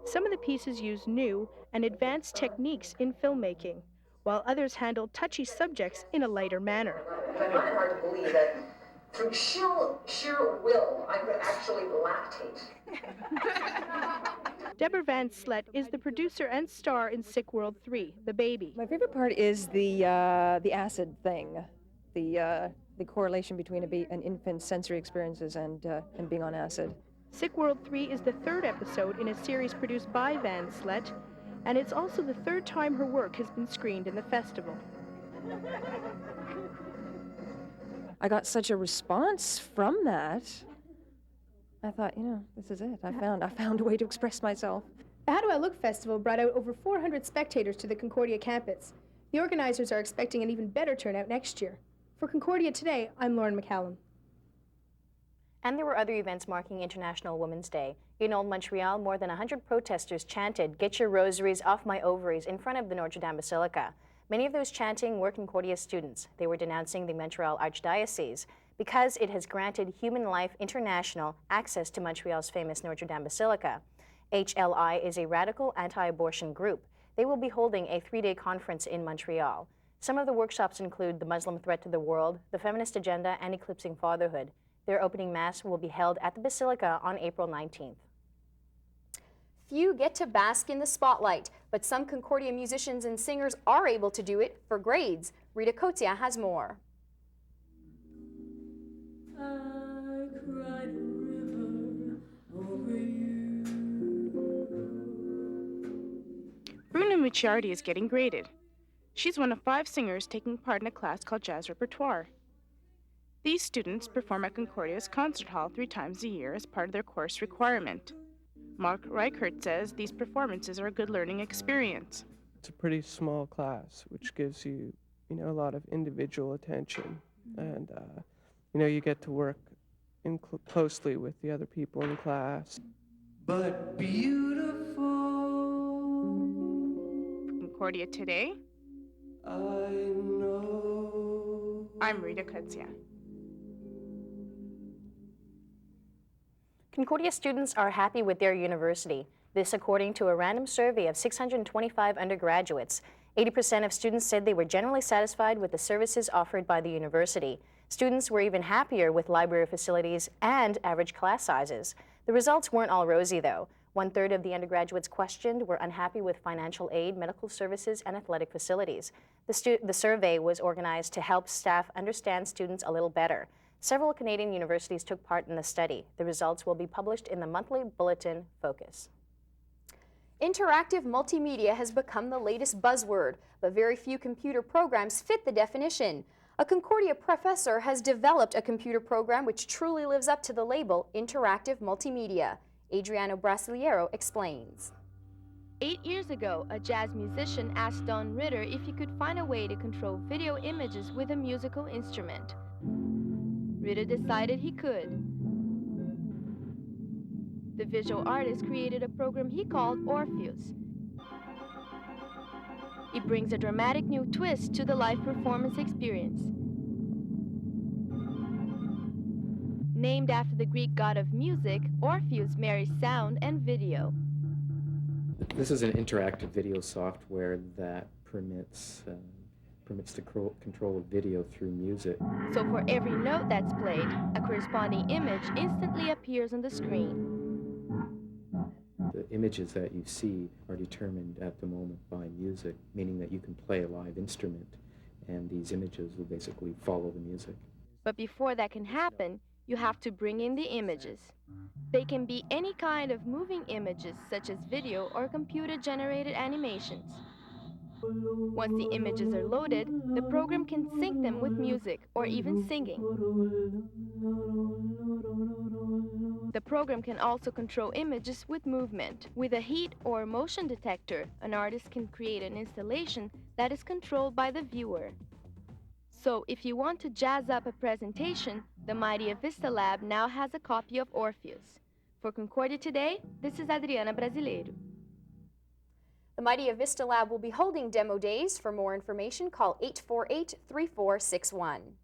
Some of the pieces use new and advanced techniques in filmmaking, while others handled touchy subjects in a lighter manner.
I find it hard to believe that through sheer will, I could actually lactate.
Deborah Van Slet is the producer and star in Sick World 3, The Baby.
My favorite part is the acid thing, the correlation between an infant's sensory experiences and being on acid.
Sick World 3 is the 3rd episode in a series produced by Van Slet, and it's also the 3rd time her work has been screened in the festival.
I got such a response from that. I thought, this is it. I found a way to express myself.
The How Do I Look Festival brought out over 400 spectators to the Concordia campus. The organizers are expecting an even better turnout next year. For Concordia Today, I'm Lauren McCallum.
And there were other events marking International Women's Day. In Old Montreal, more than 100 protesters chanted, "Get your rosaries off my ovaries," in front of the Notre Dame Basilica. Many of those chanting were Concordia students. They were denouncing the Montreal Archdiocese because it has granted Human Life International access to Montreal's famous Notre Dame Basilica. HLI is a radical anti-abortion group. They will be holding a 3-day conference in Montreal. Some of the workshops include the Muslim threat to the world, the feminist agenda, and eclipsing fatherhood. Their opening mass will be held at the Basilica on April 19th.
Few get to bask in the spotlight, but some Concordia musicians and singers are able to do it for grades. Rita Kotia has more.
I cried a river over you.
Bruna Mucciardi is getting graded. She's one of 5 singers taking part in a class called Jazz Repertoire. These students perform at Concordia's concert hall 3 times a year as part of their course requirement. Mark Reichert says these performances are a good learning experience.
It's a pretty small class, which gives you, a lot of individual attention, and you get to work closely with the other people in class.
But beautiful. For Concordia Today, I know. I'm Rita Kutsia.
Concordia students are happy with their university. This according to a random survey of 625 undergraduates. 80% of students said they were generally satisfied with the services offered by the university. Students were even happier with library facilities and average class sizes. The results weren't all rosy, though. 1/3 of the undergraduates questioned were unhappy with financial aid, medical services, and athletic facilities. The survey was organized to help staff understand students a little better. Several Canadian universities took part in the study. The results will be published in the monthly bulletin Focus.
Interactive multimedia has become the latest buzzword, but very few computer programs fit the definition. A Concordia professor has developed a computer program which truly lives up to the label interactive multimedia. Adriano Brasiliero explains.
8 years ago, a jazz musician asked Don Ritter if he could find a way to control video images with a musical instrument. Ritter decided he could. The visual artist created a program he called Orpheus. It brings a dramatic new twist to the live performance experience. Named after the Greek god of music, Orpheus marries sound and video.
This is an interactive video software that permits the control of video through music.
So for every note that's played, a corresponding image instantly appears on the screen.
The images that you see are determined at the moment by music, meaning that you can play a live instrument, and these images will basically follow the music.
But before that can happen, you have to bring in the images. They can be any kind of moving images, such as video or computer-generated animations. Once the images are loaded, the program can sync them with music or even singing. The program can also control images with movement. With a heat or motion detector, an artist can create an installation that is controlled by the viewer. So if you want to jazz up a presentation, the mighty Vista Lab now has a copy of Orpheus. For Concordia Today, this is Adriana Brasileiro.
The Mighty Vista Lab will be holding demo days. For more information, call 848-3461.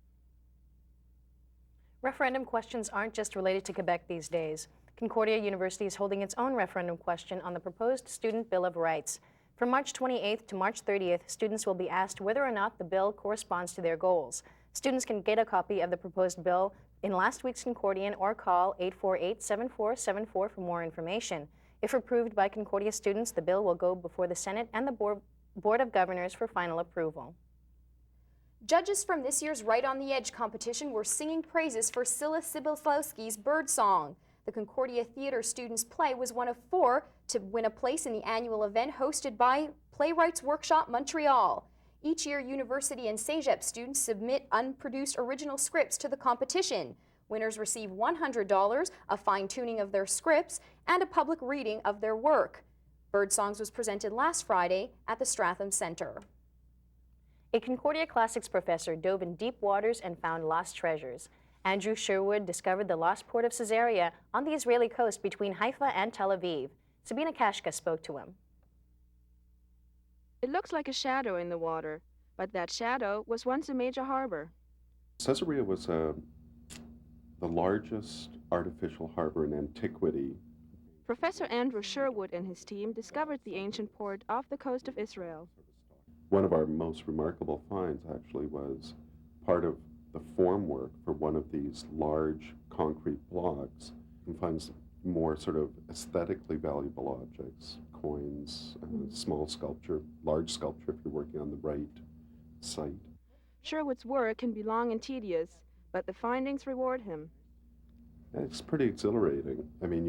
Referendum questions aren't just related to Quebec these days. Concordia University is holding its own referendum question on the proposed Student Bill of Rights. From March 28th to March 30th, students will be asked whether or not the bill corresponds to their goals. Students can get a copy of the proposed bill in last week's Concordian or call 848-7474 for more information. If approved by Concordia students, the bill will go before the Senate and the Board of Governors for final approval.
Judges from this year's Right on the Edge competition were singing praises for Scylla Sibilslawski's Bird Song. The Concordia Theatre students' play was one of 4 to win a place in the annual event hosted by Playwrights Workshop Montreal. Each year, university and CEGEP students submit unproduced original scripts to the competition. Winners receive $100, a fine-tuning of their scripts, and a public reading of their work. Bird Songs was presented last Friday at the Stratham Center.
A Concordia Classics professor dove in deep waters and found lost treasures. Andrew Sherwood discovered the lost port of Caesarea on the Israeli coast between Haifa and Tel Aviv. Sabina Kashka spoke to him.
It looks like a shadow in the water, but that shadow was once a major harbor.
Caesarea was the largest artificial harbor in antiquity.
Professor Andrew Sherwood and his team discovered the ancient port off the coast of Israel.
One of our most remarkable finds actually was part of the formwork for one of these large concrete blocks. You can find more sort of aesthetically valuable objects, coins, small sculpture, large sculpture if you're working on the right site.
Sherwood's work can be long and tedious, but the findings reward him.
And it's pretty exhilarating. I mean,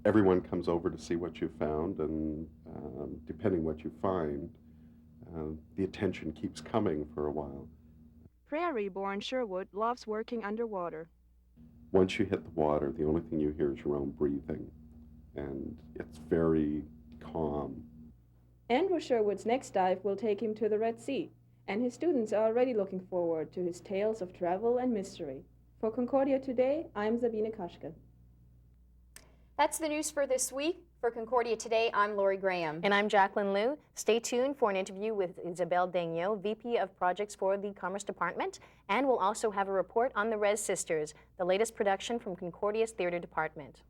everyone comes over to see what you found, and depending what you find, the attention keeps coming for a while.
Prairie-born Sherwood loves working underwater.
Once you hit the water, the only thing you hear is your own breathing, and it's very calm.
Andrew Sherwood's next dive will take him to the Red Sea, and his students are already looking forward to his tales of travel and mystery. For Concordia Today, I'm Sabine Kaschke.
That's the news for this week. For Concordia Today, I'm Lori Graham.
And I'm Jacqueline Liu. Stay tuned for an interview with Isabelle Daigneault, VP of Projects for the Commerce Department, and we'll also have a report on the Rez Sisters, the latest production from Concordia's Theater Department.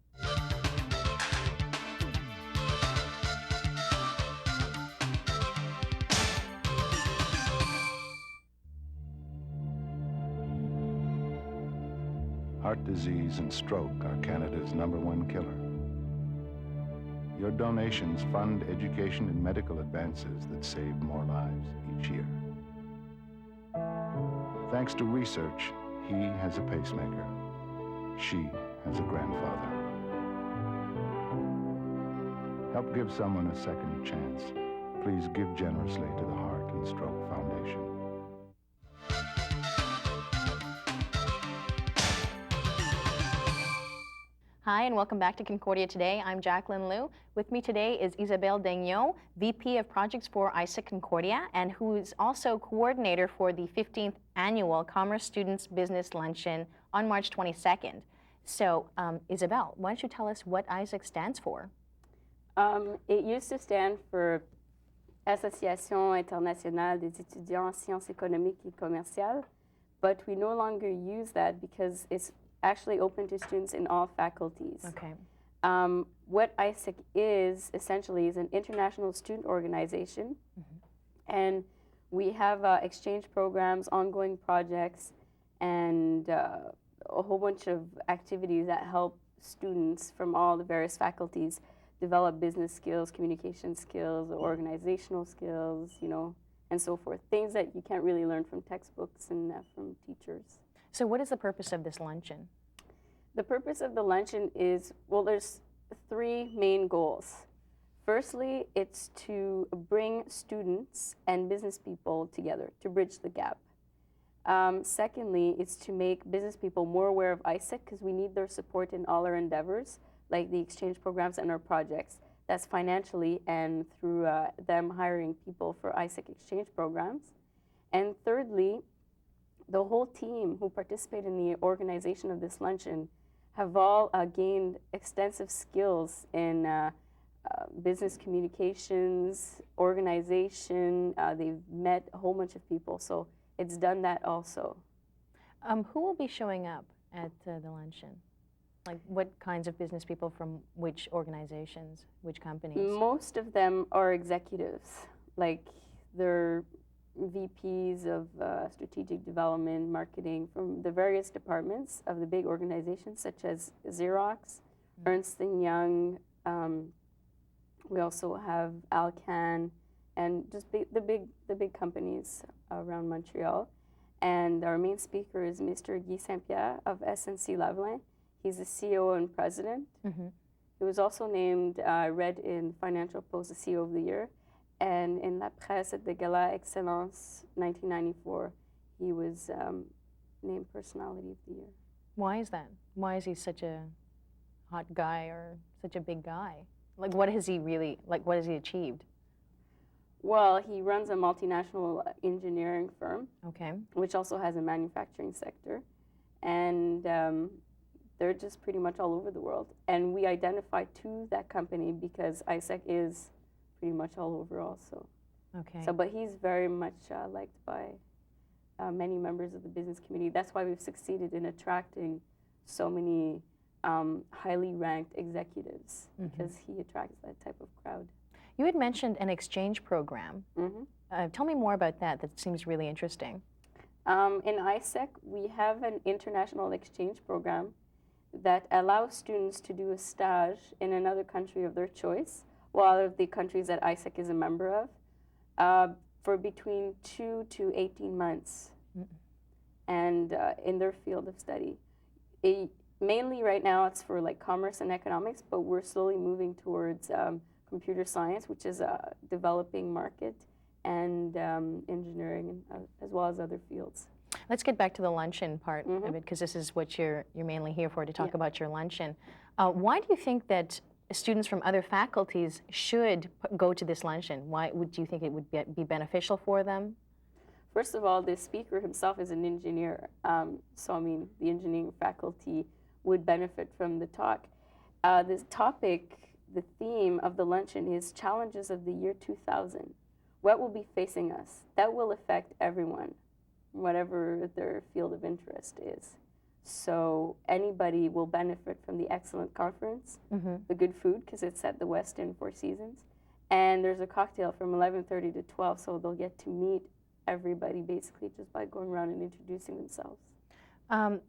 Heart disease and stroke are Canada's #1 killer. Your donations fund education and medical advances that save more lives each year. Thanks to research, he has a pacemaker. She has a grandfather. Help give someone a second chance. Please give generously to the Heart and Stroke Foundation.
Hi, and welcome back to Concordia Today. I'm Jacqueline Liu. With me today is Isabelle Daigneault, VP of Projects for ISEC Concordia, and who is also coordinator for the 15th Annual Commerce Students Business Luncheon on March 22nd. So, Isabelle, why don't you tell us what ISEC stands for?
It used to stand for Association Internationale des Étudiants en Sciences Économiques et Commerciales, but we no longer use that because it's actually open to students in all faculties.
Okay.
What ISEC is, essentially, is an international student organization, and we have exchange programs, ongoing projects, and a whole bunch of activities that help students from all the various faculties develop business skills, communication skills, organizational skills, you know, and so forth. Things that you can't really learn from textbooks and from teachers.
So what is the purpose of this luncheon?
The purpose of the luncheon is, well, there's 3 main goals. Firstly, it's to bring students and business people together, to bridge the gap. Secondly, it's to make business people more aware of ISEC because we need their support in all our endeavors, like the exchange programs and our projects. That's financially and through them hiring people for ISEC exchange programs. And thirdly, the whole team who participate in the organization of this luncheon have all gained extensive skills in business communications, organization. They've met a whole bunch of people, so it's done that also.
Who will be showing up at the luncheon? Like what kinds of business people from which organizations, which companies?
Most of them are executives, like they're VPs of strategic development, marketing, from the various departments of the big organizations such as Xerox, Ernst & Young. We also have Alcan, and just the big companies around Montreal. And our main speaker is Mr. Guy Saint-Pierre of SNC Lavalin. He's the CEO and president. He was also named, read in Financial Post, the CEO of the Year. And in La Presse at the Gala Excellence 1994, he was named Personality of the Year.
Why is that? Why is he such a hot guy or such a big guy? Like, what has he really, like, what has he achieved?
Well, he runs a multinational engineering firm,
okay,
which also has a manufacturing sector. And they're just pretty much all over the world. And we identify to that company because ISEC is pretty much all over also.
Okay.
So, but he's very much liked by many members of the business community. That's why we've succeeded in attracting so many highly ranked executives, because he attracts that type of crowd.
You had mentioned an exchange program. Tell me more about that. That seems really interesting.
In ISEC, we have an international exchange program that allows students to do a stage in another country of their choice, one of the countries that ISEC is a member of, for between 2 to 18 months, and in their field of study. mainly right now it's for like commerce and economics, but we're slowly moving towards computer science, which is a developing market, and engineering, as well as other fields.
Let's get back to the luncheon part of it, because this is what you're mainly here for, to talk about your luncheon. Why do you think that students from other faculties should go to this luncheon? Why do you think it would be beneficial for them?
First of all, the speaker himself is an engineer, so I mean, the engineering faculty would benefit from the talk. This topic, the theme of the luncheon is Challenges of the Year 2000. What will be facing us? That will affect everyone, whatever their field of interest is. So anybody will benefit from the excellent conference, the good food, because it's at the Westin Four Seasons, and there's a cocktail from 11:30 to 12, so they'll get to meet everybody basically just by going around and introducing themselves.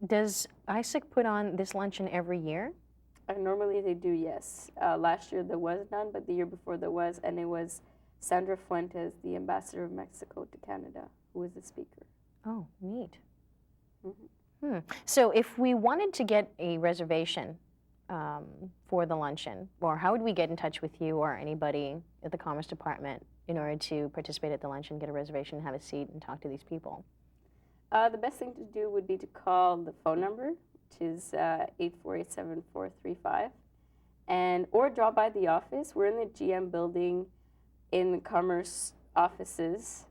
Does ISIC put on this luncheon every year?
Normally they do, yes. Last year there was none, but the year before there was, and it was Sandra Fuentes, the ambassador of Mexico to Canada, who was the speaker.
Oh, neat. So if we wanted to get a reservation for the luncheon, or how would we get in touch with you or anybody at the Commerce Department in order to participate at the luncheon, get a reservation, have a seat, and talk to these people?
The best thing to do would be to call the phone number, which is 848-7435, or drop by the office. We're in the GM building in the Commerce offices,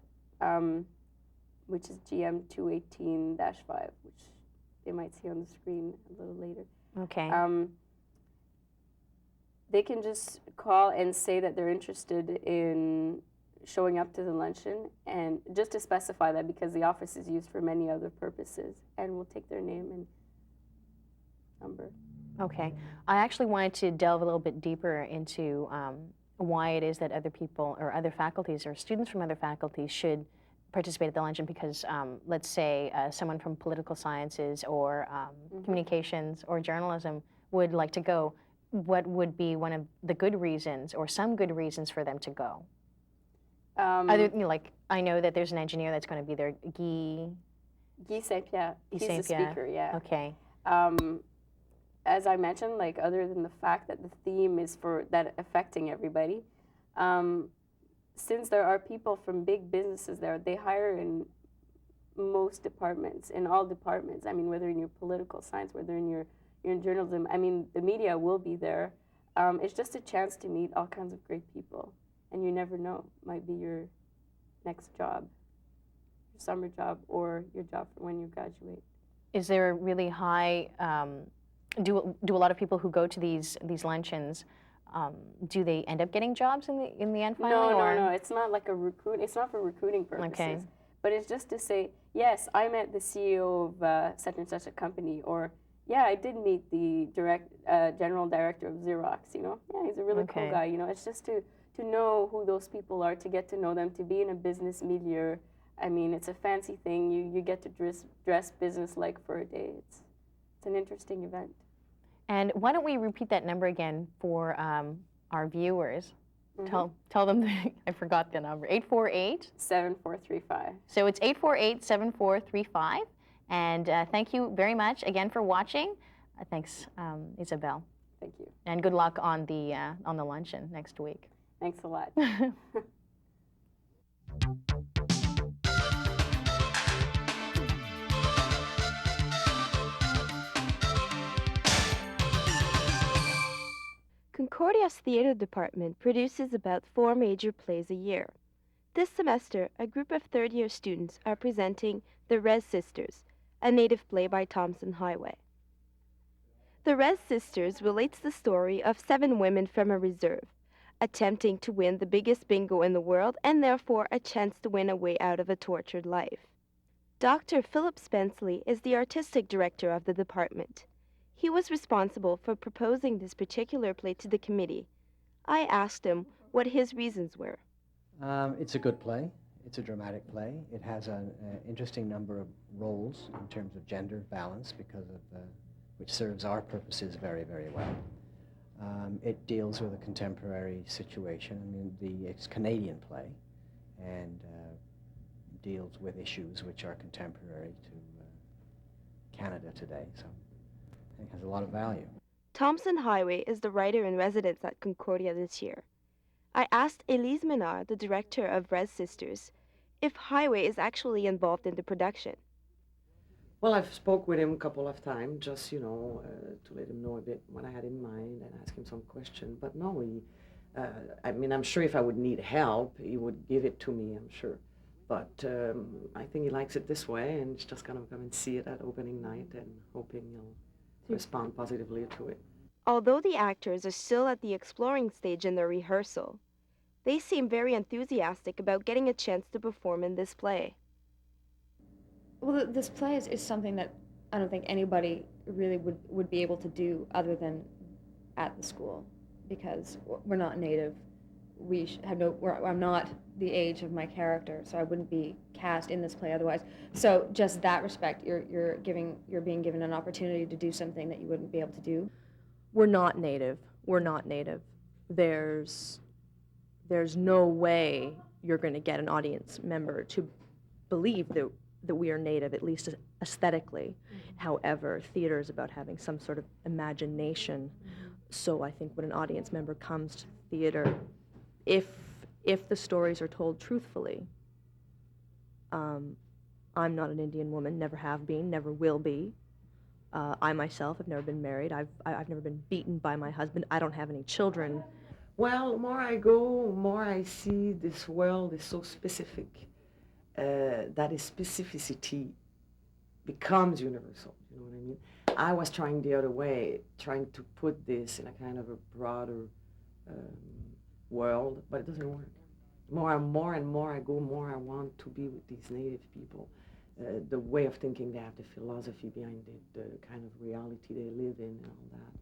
which is GM 218-5, which they might see on the screen a little later.
Okay.
They can just call and say that they're interested in showing up to the luncheon, and just to specify that, because the office is used for many other purposes, and we'll take their name and number.
Okay. I actually wanted to delve a little bit deeper into why it is that other people or other faculties or students from other faculties should participate at the luncheon, because let's say someone from political sciences or communications or journalism would like to go. What would be one of the good reasons or some good reasons for them to go? Other, like, I know that there's an engineer that's going to be there, Guy
Saint-Pierre. He's the speaker, yeah.
Okay.
As I mentioned, like, other than the fact that the theme is for that affecting everybody, since there are people from big businesses there, they hire in most departments, in all departments. I mean, whether in your political science, whether in your in journalism, I mean, the media will be there. It's just a chance to meet all kinds of great people. And you never know, might be your next job, your summer job, or your job for when you graduate.
Is there a really high, do a lot of people who go to these luncheons, do they end up getting jobs in the end finally?
No, it's not like a it's not for recruiting purposes.
Okay.
But it's just to say, yes, I met the CEO of such and such a company, or yeah, I did meet the general director of Xerox, you know. Yeah, he's a really cool guy, you know. It's just to know who those people are, to get to know them, to be in a business milieu. I mean, it's a fancy thing. You get to dress business-like for a day. It's an interesting event.
And why don't we repeat that number again for our viewers? Tell them, I forgot the number,
848-7435.
So it's 848-7435. And thank you very much again for watching. Thanks, Isabel.
Thank you.
And good luck on the luncheon next week.
Thanks a lot.
Concordia's theater department produces about 4 major plays a year. This semester, a group of third-year students are presenting The Rez Sisters, a native play by Thompson Highway. The Rez Sisters relates the story of 7 women from a reserve, attempting to win the biggest bingo in the world and therefore a chance to win a way out of a tortured life. Dr. Philip Spenceley is the artistic director of the department. He was responsible for proposing this particular play to the committee. I asked him what his reasons were.
It's a good play. It's a dramatic play. It has an interesting number of roles in terms of gender balance, because of which serves our purposes very, very well. It deals with a contemporary situation. I mean, it's a Canadian play, and deals with issues which are contemporary to Canada today. So, think has a lot of value.
Thompson Highway is the writer-in-residence at Concordia this year. I asked Elise Menard, the director of Res Sisters, if Highway is actually involved in the production.
Well, I've spoke with him a couple of times, just, to let him know a bit what I had in mind and ask him some questions. But no, I'm sure if I would need help, he would give it to me, I'm sure. But I think he likes it this way, and he's just going to come and see it at opening night and hoping he'll respond positively to it.
Although the actors are still at the exploring stage in their rehearsal, they seem very enthusiastic about getting a chance to perform in this play.
Well, this play is something that I don't think anybody really would be able to do other than at the school, because we're not native. I'm not the age of my character, so I wouldn't be cast in this play otherwise. So just that respect, you're being given an opportunity to do something that you wouldn't be able to do.
We're not native. We're not native. There's no way you're going to get an audience member to believe that we are native, at least aesthetically. However, theater is about having some sort of imagination. So I think when an audience member comes to theater, if the stories are told truthfully, I'm not an Indian woman, never have been, never will be. I myself have never been married. I've never been beaten by my husband. I don't have any children.
Well, more I go, more I see this world is so specific. That is specificity becomes universal, you know what I mean? I was trying the other way, trying to put this in a kind of a broader world, but it doesn't work. More and more I go, more I want to be with these native people. The way of thinking they have, the philosophy behind it, the kind of reality they live in and all that.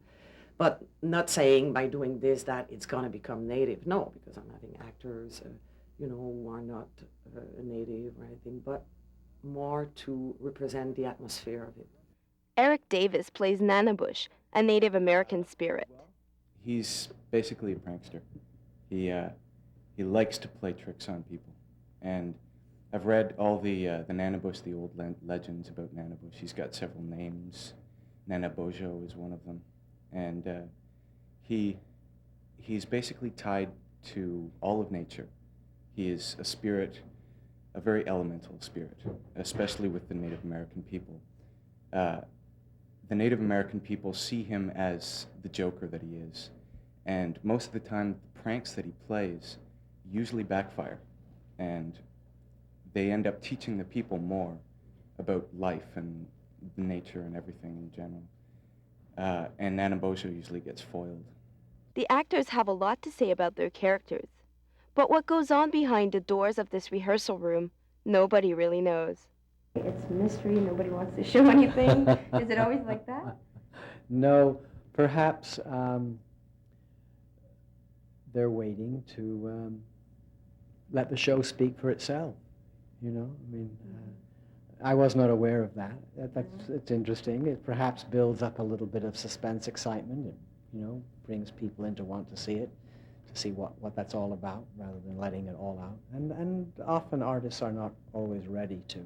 But not saying by doing this that it's going to become native. No, because I'm having actors, who are not native or anything, but more to represent the atmosphere of it.
Eric Davis plays Nanabush, a Native American spirit.
He's basically a prankster. He likes to play tricks on people. And I've read all the Nanabush, the old legends about Nanabush. He's got several names. Nanabojo is one of them. And he's basically tied to all of nature. He is a spirit, a very elemental spirit, especially with the Native American people. The Native American people see him as the Joker that he is. And most of the time, the pranks that he plays usually backfire. And they end up teaching the people more about life and nature and everything in general. And Nanabojo usually gets foiled.
The actors have a lot to say about their characters. But what goes on behind the doors of this rehearsal room, nobody really knows.
It's a mystery, nobody wants to show anything. Is it always like that?
No, perhaps they're waiting to let the show speak for itself, I was not aware of that. It's interesting. It perhaps builds up a little bit of suspense, excitement, and, brings people in to want to see it, to see what that's all about, rather than letting it all out. And often artists are not always ready to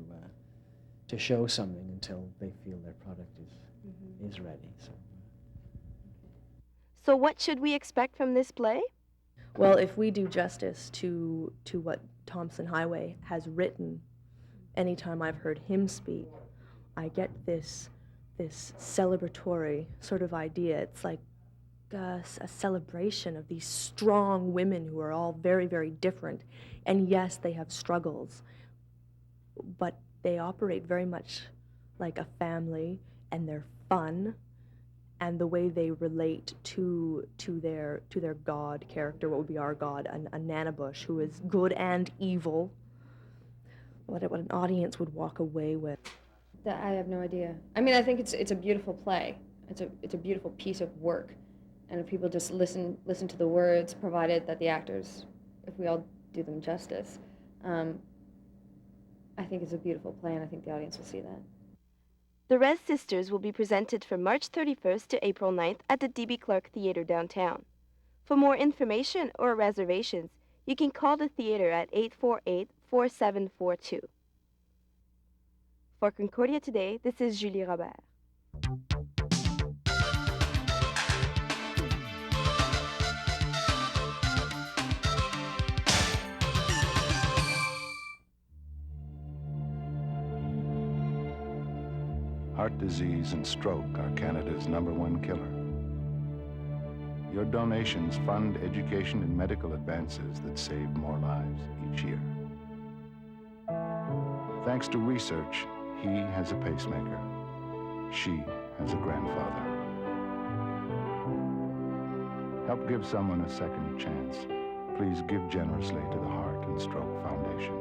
show something until they feel their product is ready.
So what should we expect from this play?
Well, if we do justice to what Thompson Highway has written, anytime I've heard him speak, I get this celebratory sort of idea. It's like a celebration of these strong women who are all very, very different. And yes, they have struggles, but they operate very much like a family, and they're fun, and the way they relate to their god character, what would be our god, a Nanabush, who is good and evil. What an audience would walk away with.
I have no idea. I think it's a beautiful play. It's a beautiful piece of work, and if people just listen to the words, provided that the actors, if we all do them justice, I think it's a beautiful play, and I think the audience will see that.
The Res Sisters will be presented from March 31st to April 9th at the D.B. Clark Theater downtown. For more information or reservations, you can call the theater at 848-4742. For Concordia Today, this is Julie Robert.
Heart disease and stroke are Canada's #1 killer. Your donations fund education and medical advances that save more lives each year. Thanks to research, he has a pacemaker. She has a grandfather. Help give someone a second chance. Please give generously to the Heart and Stroke Foundation.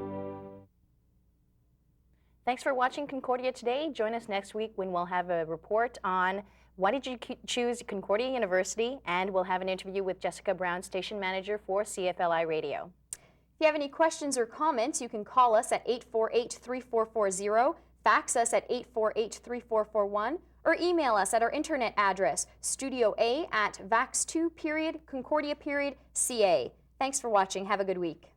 Thanks for watching Concordia Today. Join us next week when we'll have a report on why did you choose Concordia University, and we'll have an interview with Jessica Brown, station manager for CFLI Radio.
If you have any questions or comments, you can call us at 848-3440, fax us at 848-3441, or email us at our internet address, studioa@vax2.concordia.ca. Thanks for watching. Have a good week.